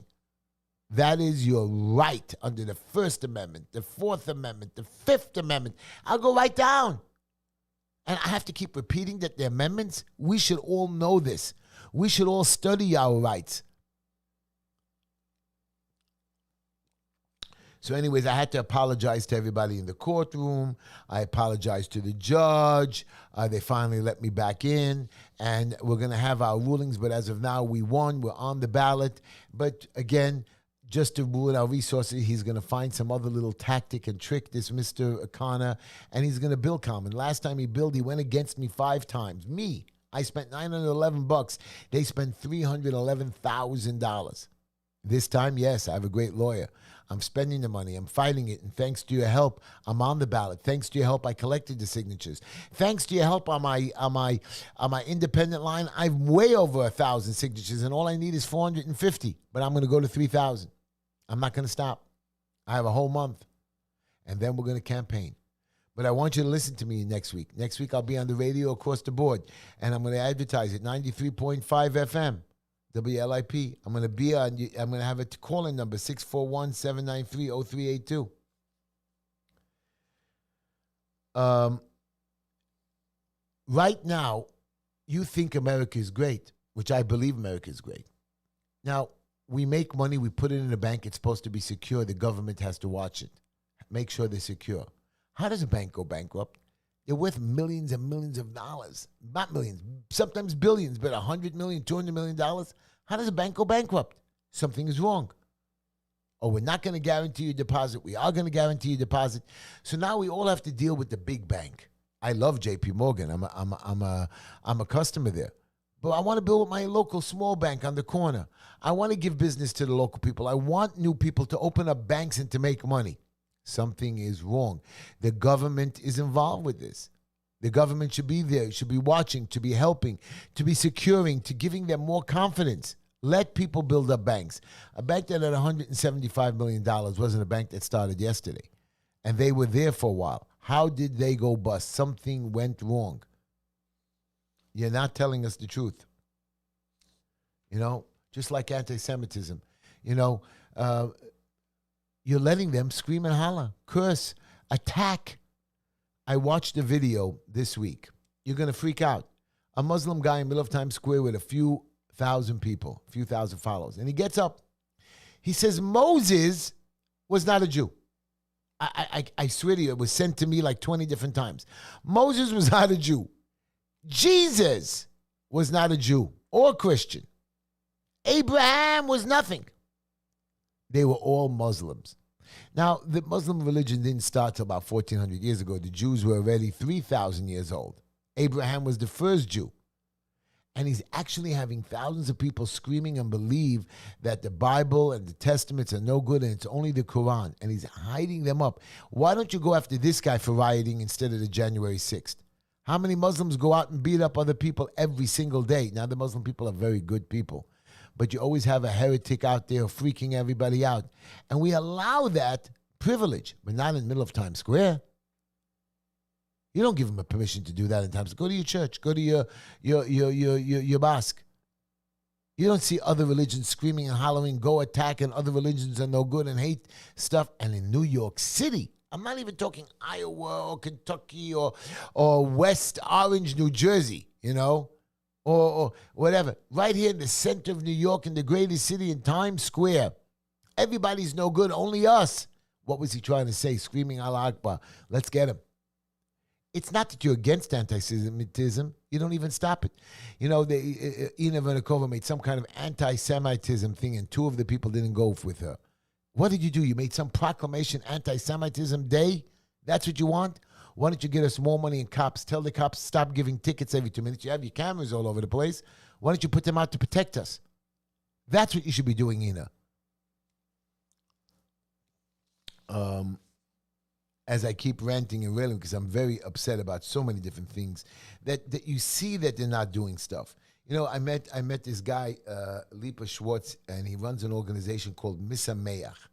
That is your right under the First Amendment, the Fourth Amendment, the Fifth Amendment. I'll go right down. And I have to keep repeating that the amendments, we should all know this. We should all study our rights. So anyways, I had to apologize to everybody in the courtroom. I apologized to the judge. They finally let me back in. And we're going to have our rulings. But as of now, we won. We're on the ballot. But again, just to ruin our resources, he's going to find some other little tactic and trick, this Mr. O'Connor, and he's going to bill Kalmin. Last time he billed, he went against me 5 times. Me, I spent $911. They spent $311,000. This time, yes, I have a great lawyer. I'm spending the money. I'm fighting it. And thanks to your help, I'm on the ballot. Thanks to your help, I collected the signatures. Thanks to your help on my independent line, I'm way over 1,000 signatures, and all I need is 450. But I'm going to go to 3,000. I'm not going to stop. I have a whole month, and then we're going to campaign. But I want you to listen to me next week. Next week, I'll be on the radio across the board, and I'm going to advertise it, 93.5 FM. WLIP. I'm going to be on. I'm going to have a call-in number 641-793-0382. Right now, you think America is great, which I believe America is great. Now, we make money, we put it in a bank. It's supposed to be secure. The government has to watch it, make sure they're secure. How does a bank go bankrupt? They're worth millions and millions of dollars. Not millions, sometimes billions, but $100 million, $200 million. How does a bank go bankrupt? Something is wrong. Oh, we're not going to guarantee your deposit. We are going to guarantee your deposit. So now we all have to deal with the big bank. I love J.P. Morgan. I'm a customer there. But I want to build my local small bank on the corner. I want to give business to the local people. I want new people to open up banks and to make money. Something is wrong. The government is involved with this. The government should be there, should be watching, to be helping, to be securing, to giving them more confidence. Let people build up banks. A bank that had $175 million wasn't a bank that started yesterday. And they were there for a while. How did they go bust? Something went wrong. You're not telling us the truth. You know, just like anti-Semitism. You know, you're letting them scream and holler, curse, attack. I watched a video this week. You're going to freak out. A Muslim guy in the middle of Times Square with a few thousand people, a few thousand followers. And he gets up. He says, Moses was not a Jew. I swear to you, it was sent to me like 20 different times. Moses was not a Jew. Jesus was not a Jew or Christian. Abraham was nothing. They were all Muslims. Now, the Muslim religion didn't start till about 1,400 years ago. The Jews were already 3,000 years old. Abraham was the first Jew. And he's actually having thousands of people screaming and believe that the Bible and the Testaments are no good and it's only the Quran. And he's hiding them up. Why don't you go after this guy for rioting instead of the January 6th? How many Muslims go out and beat up other people every single day? Now, the Muslim people are very good people. But you always have a heretic out there freaking everybody out. And we allow that privilege, but not in the middle of Times Square. You don't give them a permission to do that in Times Square. Go to your church. Go to your mosque. You don't see other religions screaming and hollering, go attack, and other religions are no good and hate stuff. And in New York City, I'm not even talking Iowa or Kentucky or West Orange, New Jersey, you know, or whatever. Right here in the center of New York, in the greatest city, in Times Square. Everybody's no good, only us. What was he trying to say? Screaming Allah Akbar. Let's get him. It's not that you're against anti-Semitism. You don't even stop it. You know, Ina Vernikova made some kind of anti-Semitism thing, and two of the people didn't go with her. What did you do? You made some proclamation, anti-Semitism day? That's what you want? Why don't you get us more money and cops? Tell the cops stop giving tickets every 2 minutes. You have your cameras all over the place. Why don't you put them out to protect us? That's what you should be doing, Ina. As I keep ranting and railing because I'm very upset about so many different things that you see that they're not doing stuff. You know, I met this guy, Lipa Schwartz, and he runs an organization called Misameach.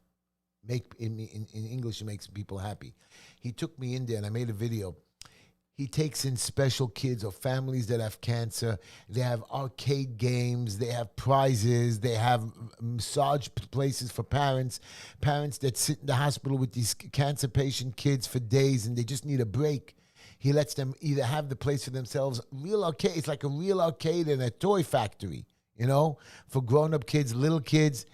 In English, it makes people happy. He took me in there, and I made a video. He takes in special kids or families that have cancer. They have arcade games. They have prizes. They have massage places for parents that sit in the hospital with these cancer patient kids for days, and they just need a break. He lets them either have the place for themselves. Real arcade. It's like a real arcade and a toy factory, you know, for grown-up kids, little kids.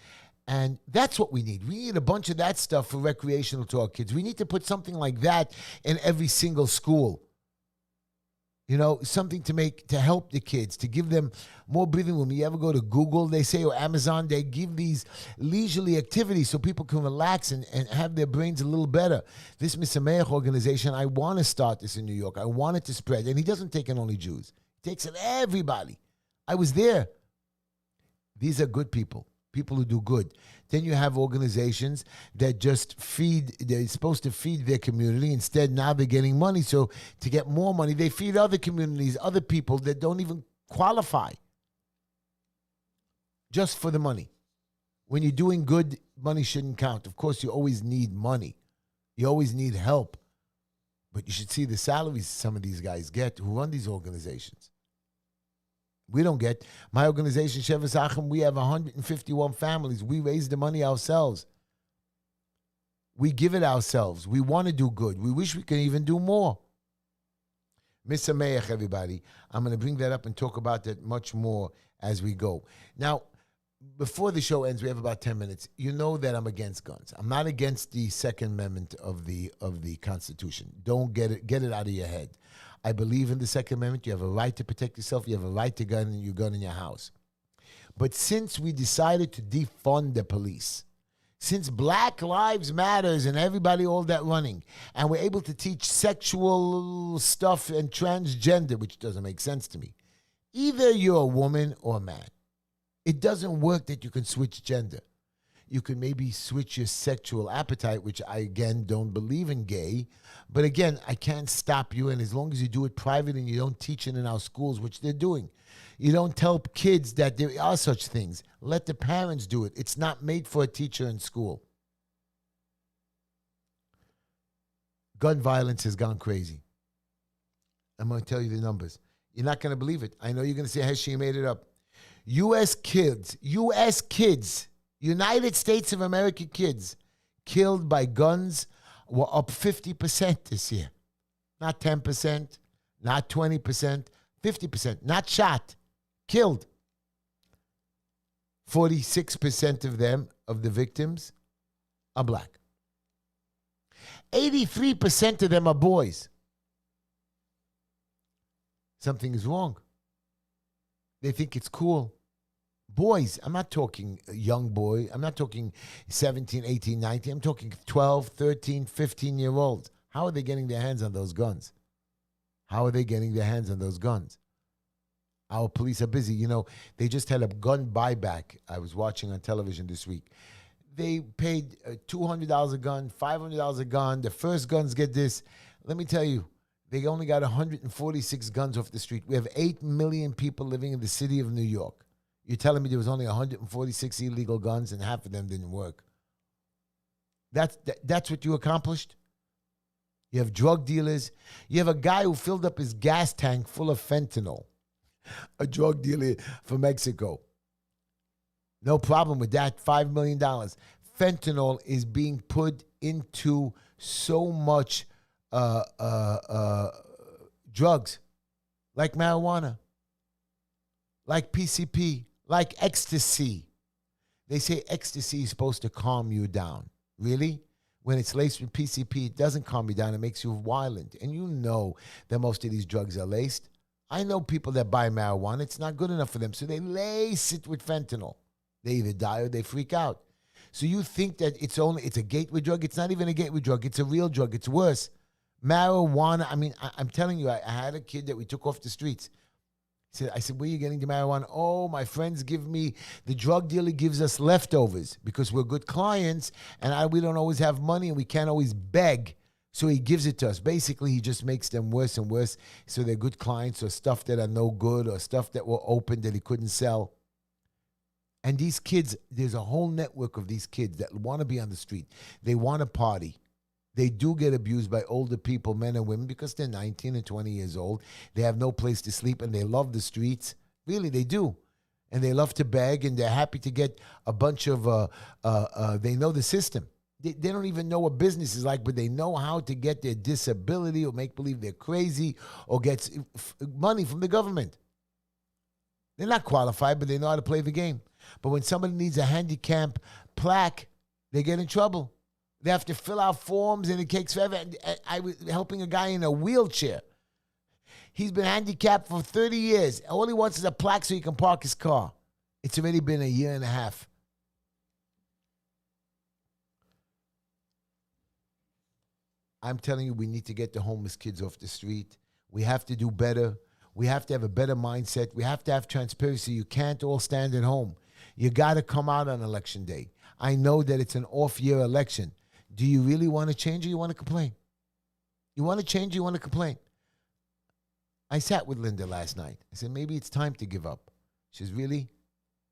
And that's what we need. We need a bunch of that stuff for recreational to our kids. We need to put something like that in every single school. You know, something to help the kids, to give them more breathing room. You ever go to Google, they say, or Amazon, they give these leisurely activities so people can relax and have their brains a little better. This Misameach organization, I want to start this in New York. I want it to spread. And he doesn't take in only Jews. He takes in everybody. I was there. These are good people who do good. Then you have organizations that just they're supposed to feed their community. Instead, now they're getting money. So to get more money, they feed other communities, other people that don't even qualify just for the money. When you're doing good, money shouldn't count. Of course, you always need money. You always need help. But you should see the salaries some of these guys get who run these organizations. We don't get. My organization, Shevis Achim, we have 151 families. We raise the money ourselves. We give it ourselves. We want to do good. We wish we could even do more. Mr. Meich, everybody. I'm going to bring that up and talk about that much more as we go. Now, before the show ends, we have about 10 minutes. You know that I'm against guns. I'm not against the Second Amendment of the Constitution. Don't get it out of your head. I believe in the Second Amendment. You have a right to protect yourself. You have a right to your gun in your house. But since we decided to defund the police, since Black Lives Matters and everybody, all that running, and we're able to teach sexual stuff and transgender, which doesn't make sense to me, Either you're a woman or a man. It doesn't work that you can switch gender. You can maybe switch your sexual appetite, which I, again, don't believe in gay. But again, I can't stop you. And as long as you do it private and you don't teach it in our schools, which they're doing, you don't tell kids that there are such things. Let the parents do it. It's not made for a teacher in school. Gun violence has gone crazy. I'm going to tell you the numbers. You're not going to believe it. I know you're going to say, Heshy, you made it up. U.S. kids, United States of America kids killed by guns were up 50% this year. Not 10%, not 20%, 50%. Not shot, killed. 46% of them, of the victims, are black. 83% of them are boys. Something is wrong. They think it's cool. Boys, I'm not talking a young boy. I'm not talking 17, 18, 19. I'm talking 12, 13, 15-year-olds. How are they getting their hands on those guns? How are they getting their hands on those guns? Our police are busy. You know, they just had a gun buyback I was watching on television this week. They paid $200 a gun, $500 a gun. The first guns get this. Let me tell you, they only got 146 guns off the street. We have 8 million people living in the city of New York. You're telling me there was only 146 illegal guns and half of them didn't work. That's what you accomplished? You have drug dealers. You have a guy who filled up his gas tank full of fentanyl. A drug dealer from Mexico. No problem with that. $5 million. Fentanyl is being put into so much drugs, like marijuana, like PCP, like ecstasy. They say ecstasy is supposed to calm you down. Really? When it's laced with PCP, it doesn't calm you down. It makes you violent. And you know that most of these drugs are laced. I know people that buy marijuana. It's not good enough for them. So they lace it with fentanyl. They either die or they freak out. So you think that it's a gateway drug. It's not even a gateway drug. It's a real drug. It's worse. Marijuana, I'm telling you, I had a kid that we took off the streets. I said, where are you getting the marijuana? Oh, my friends give me, the drug dealer gives us leftovers because we're good clients and we don't always have money and we can't always beg. So he gives it to us. Basically, he just makes them worse and worse. So they're good clients or stuff that are no good or stuff that were open that he couldn't sell. And these kids, there's a whole network of these kids that want to be on the street. They want to party. They do get abused by older people, men and women, because they're 19 and 20 years old. They have no place to sleep, and they love the streets. Really, they do. And they love to beg, and they're happy to get a bunch of, they know the system. They don't even know what business is like, but they know how to get their disability or make believe they're crazy or get money from the government. They're not qualified, but they know how to play the game. But when somebody needs a handicap plaque, they get in trouble. They have to fill out forms, and it takes forever. I was helping a guy in a wheelchair. He's been handicapped for 30 years. All he wants is a plaque so he can park his car. It's already been a year and a half. I'm telling you, we need to get the homeless kids off the street. We have to do better. We have to have a better mindset. We have to have transparency. You can't all stand at home. You got to come out on election day. I know that it's an off-year election. Do you really want to change or you want to complain? You want to change or you want to complain? I sat with Linda last night. I said, maybe it's time to give up. She says, really?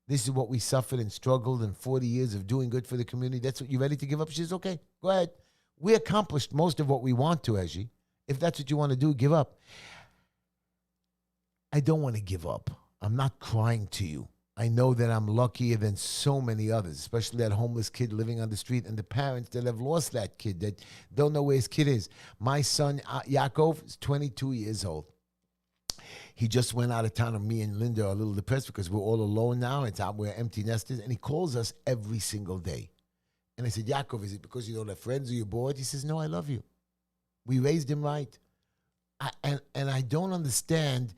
This is what we suffered and struggled in 40 years of doing good for the community. That's what you're ready to give up? She says, okay, go ahead. We accomplished most of what we want to, Heshy. If that's what you want to do, give up. I don't want to give up. I'm not crying to you. I know that I'm luckier than so many others, especially that homeless kid living on the street and the parents that have lost that kid that don't know where his kid is. My son, Yaakov, is 22 years old. He just went out of town, and me and Linda are a little depressed because we're all alone now. We're empty nesters, and he calls us every single day. And I said, Yaakov, is it because you don't have friends or you're bored? He says, no, I love you. We raised him right. And I don't understand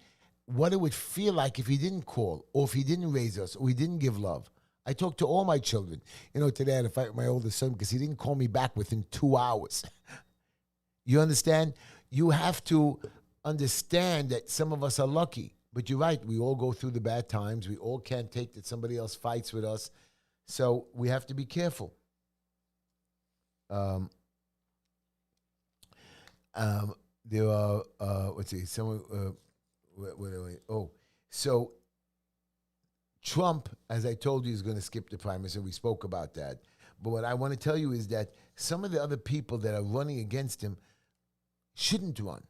what it would feel like if he didn't call or if he didn't raise us or he didn't give love. I talked to all my children. You know, today I had a fight with my oldest son because he didn't call me back within 2 hours. You understand? You have to understand that some of us are lucky, But you're right. We all go through the bad times. We all can't take that somebody else fights with us. So we have to be careful. There are, let's see, someone, so Trump, as I told you, is going to skip the primary, so we spoke about that. But what I want to tell you is that some of the other people that are running against him shouldn't run.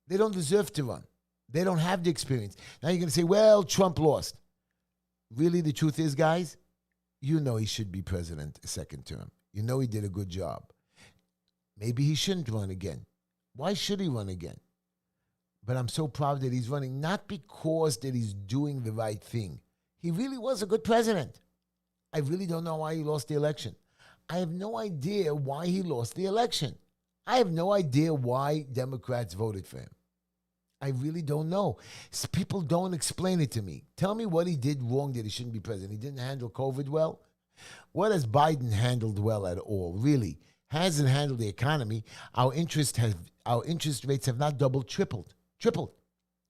They don't deserve to run. They don't have the experience. Now you're going to say, well, Trump lost. Really, the truth is, guys, you know he should be president a second term. You know he did a good job. Maybe he shouldn't run again. Why should he run again? But I'm so proud that he's running, not because that he's doing the right thing. He really was a good president. I really don't know why he lost the election. I have no idea why he lost the election. I have no idea why Democrats voted for him. I really don't know. People don't explain it to me. Tell me what he did wrong that he shouldn't be president. He didn't handle COVID well. What has Biden handled well at all? Really? Hasn't handled the economy. Our interest rates have not doubled, tripled.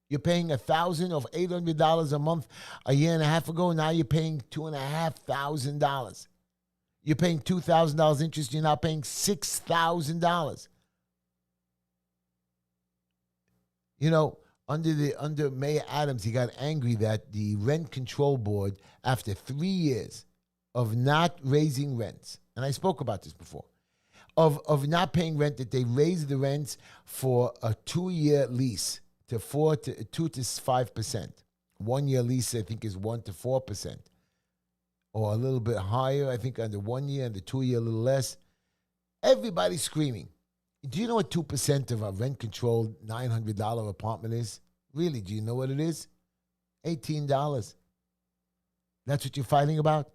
You're paying $1,800 a month a year and a half ago. Now you're paying $2,500. You're paying $2,000 interest. You're now paying $6,000. You know, under Mayor Adams, he got angry that the rent control board, after 3 years of not raising rents, and I spoke about this before, of not paying rent, that they raised the rents for a 2-year lease to 2 to 5%. 1 year lease, I think, is 1 to 4%, or a little bit higher. I think under 1 year, and the 2 year a little less. Everybody's screaming. Do you know what 2% of a rent-controlled $900 apartment is? Really, do you know what it is? $18. That's what you're fighting about?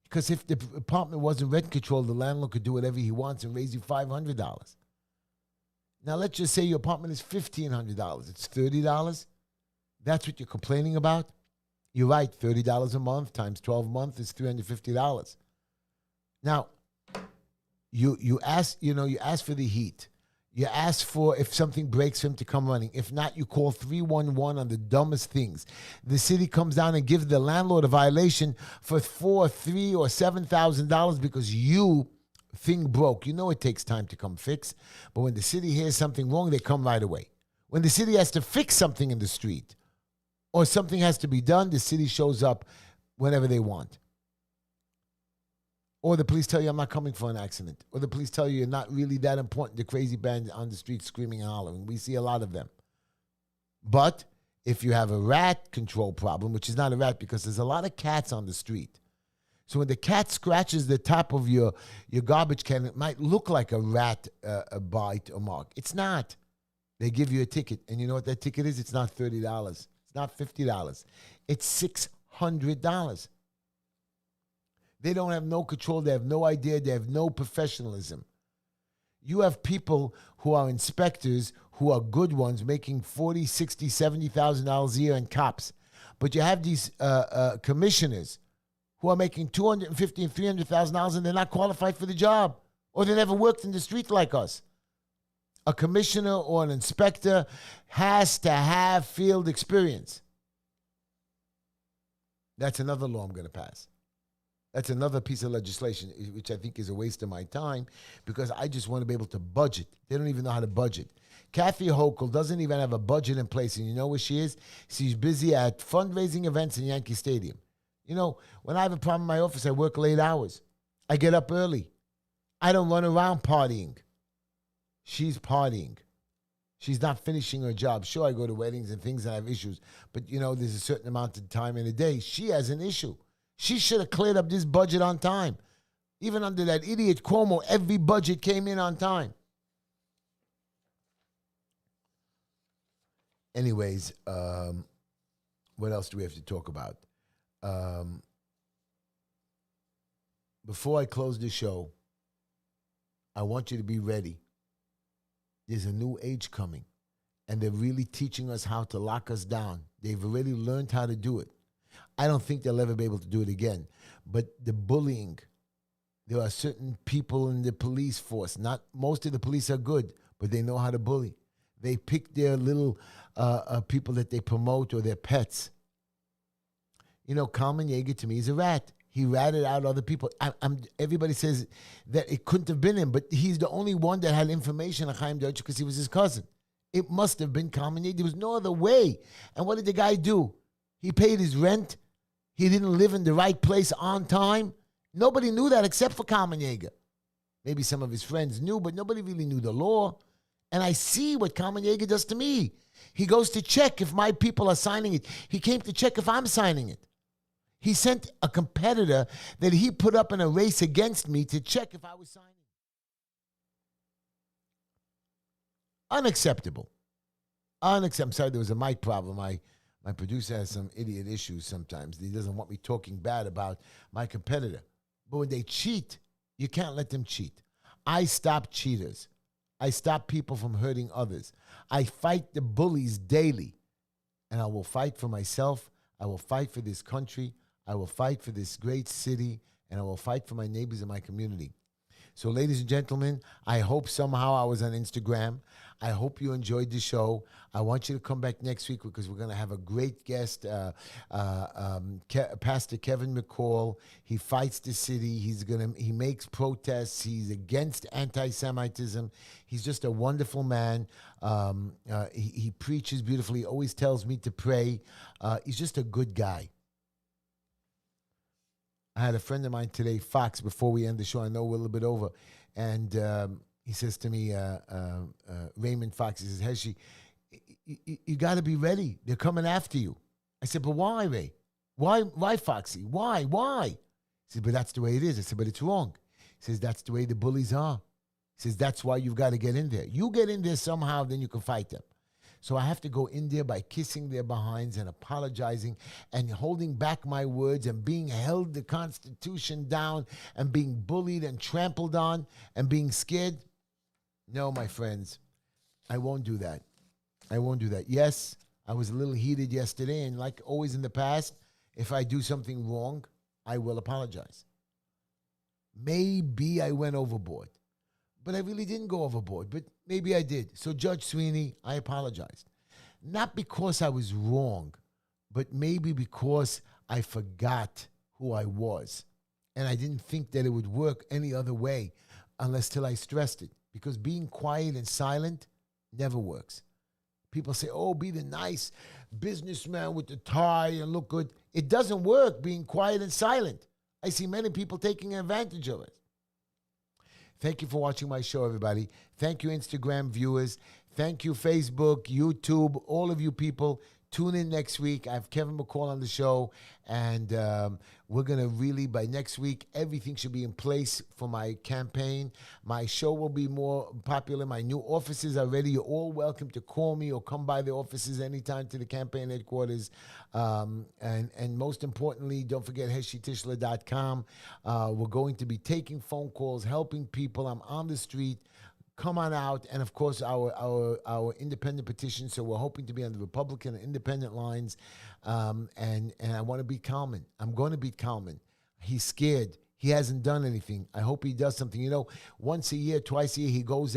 Because if the apartment wasn't rent-controlled, the landlord could do whatever he wants and raise you $500. Now, let's just say your apartment is $1,500. It's $30. That's what you're complaining about? You're right, $30 a month times 12 months is $350. Now, you ask for the heat. You ask for, if something breaks, for him to come running. If not, you call 311 on the dumbest things. The city comes down and gives the landlord a violation for $4,000, $3,000, or $7,000 because thing broke. You know it takes time to come fix. But when the city hears something wrong, they come right away. When the city has to fix something in the street or something has to be done, the city shows up whenever they want. Or the police tell you, I'm not coming for an accident. Or the police tell you, you're not really that important. The crazy band on the street screaming and hollering. We see a lot of them. But if you have a rat control problem, which is not a rat because there's a lot of cats on the street. So when the cat scratches the top of your garbage can, it might look like a rat a bite or mark. It's not. They give you a ticket. And you know what that ticket is? It's not $30. It's not $50. It's $600. They don't have no control. They have no idea. They have no professionalism. You have people who are inspectors who are good ones making $40,000, $60,000, $70,000 a year and cops. But you have these commissioners who are making $250,000 and $300,000 and they're not qualified for the job, or they never worked in the street like us. A commissioner or an inspector has to have field experience. That's another law I'm going to pass. That's another piece of legislation, which I think is a waste of my time because I just want to be able to budget. They don't even know how to budget. Kathy Hochul doesn't even have a budget in place, and you know where she is? She's busy at fundraising events in Yankee Stadium. You know, when I have a problem in my office, I work late hours. I get up early. I don't run around partying. She's partying. She's not finishing her job. Sure, I go to weddings and things and I have issues, but, you know, there's a certain amount of time in a day. She has an issue. She should have cleared up this budget on time. Even under that idiot Cuomo, every budget came in on time. Anyways, what else do we have to talk about? Before I close the show, I want you to be ready. There's a new age coming, and they're really teaching us how to lock us down. They've already learned how to do it. I don't think they'll ever be able to do it again. But the bullying, there are certain people in the police force. Not most of the police are good, but they know how to bully. They pick their little people that they promote or their pets. You know, Kalmin Yeger to me is a rat. He ratted out other people. Everybody says that it couldn't have been him, but he's the only one that had information on Chaim Deutscher because he was his cousin. It must have been Kalmin Yeger. There was no other way. And what did the guy do? He paid his rent. He didn't live in the right place on time. Nobody knew that except for Kalmin Yeger. Maybe some of his friends knew, but nobody really knew the law. And I see what Kalmin Yeger does to me. He goes to check if my people are signing it. He came to check if I'm signing it. He sent a competitor that he put up in a race against me to check if I was signing. Unacceptable. I'm sorry, there was a mic problem. My producer has some idiot issues sometimes. He doesn't want me talking bad about my competitor. But when they cheat, you can't let them cheat. I stop cheaters. I stop people from hurting others. I fight the bullies daily. And I will fight for myself. I will fight for this country. I will fight for this great city. And I will fight for my neighbors and my community. So, ladies and gentlemen, I hope somehow I was on Instagram. I hope you enjoyed the show. I want you to come back next week because we're going to have a great guest, Pastor Kevin McCall. He fights the city. He makes protests. He's against anti-Semitism. He's just a wonderful man. He preaches beautifully. He always tells me to pray. He's just a good guy. I had a friend of mine today, Fox, before we end the show. I know we're a little bit over. And he says to me, Raymond Fox, he says, Heshy, you got to be ready. They're coming after you. I said, but why, Ray? Why, Foxy? Why? He said, but that's the way it is. I said, but it's wrong. He says, that's the way the bullies are. He says, that's why you've got to get in there. You get in there somehow, then you can fight them. So I have to go in there by kissing their behinds and apologizing and holding back my words and being held the Constitution down and being bullied and trampled on and being scared. No, my friends, I won't do that. I won't do that. Yes, I was a little heated yesterday, and like always in the past, if I do something wrong, I will apologize. Maybe I went overboard. But I really didn't go overboard, but maybe I did. So Judge Sweeney, I apologized. Not because I was wrong, but maybe because I forgot who I was. And I didn't think that it would work any other way unless till I stressed it. Because being quiet and silent never works. People say, oh, be the nice businessman with the tie and look good. It doesn't work being quiet and silent. I see many people taking advantage of it. Thank you for watching my show, everybody. Thank you, Instagram viewers. Thank you, Facebook, YouTube, all of you people. Tune in next week. I have Kevin McCall on the show, and we're going to really, by next week, everything should be in place for my campaign. My show will be more popular. My new offices are ready. You're all welcome to call me or come by the offices anytime to the campaign headquarters. And most importantly, don't forget HeshyTishler.com. We're going to be taking phone calls, helping people. I'm on the street. Come on out, and of course our independent petition. So we're hoping to be on the Republican and independent lines, and I want to beat Kalmin. I'm going to beat Kalmin. He's scared. He hasn't done anything. I hope he does something. You know, once a year, twice a year, he goes out.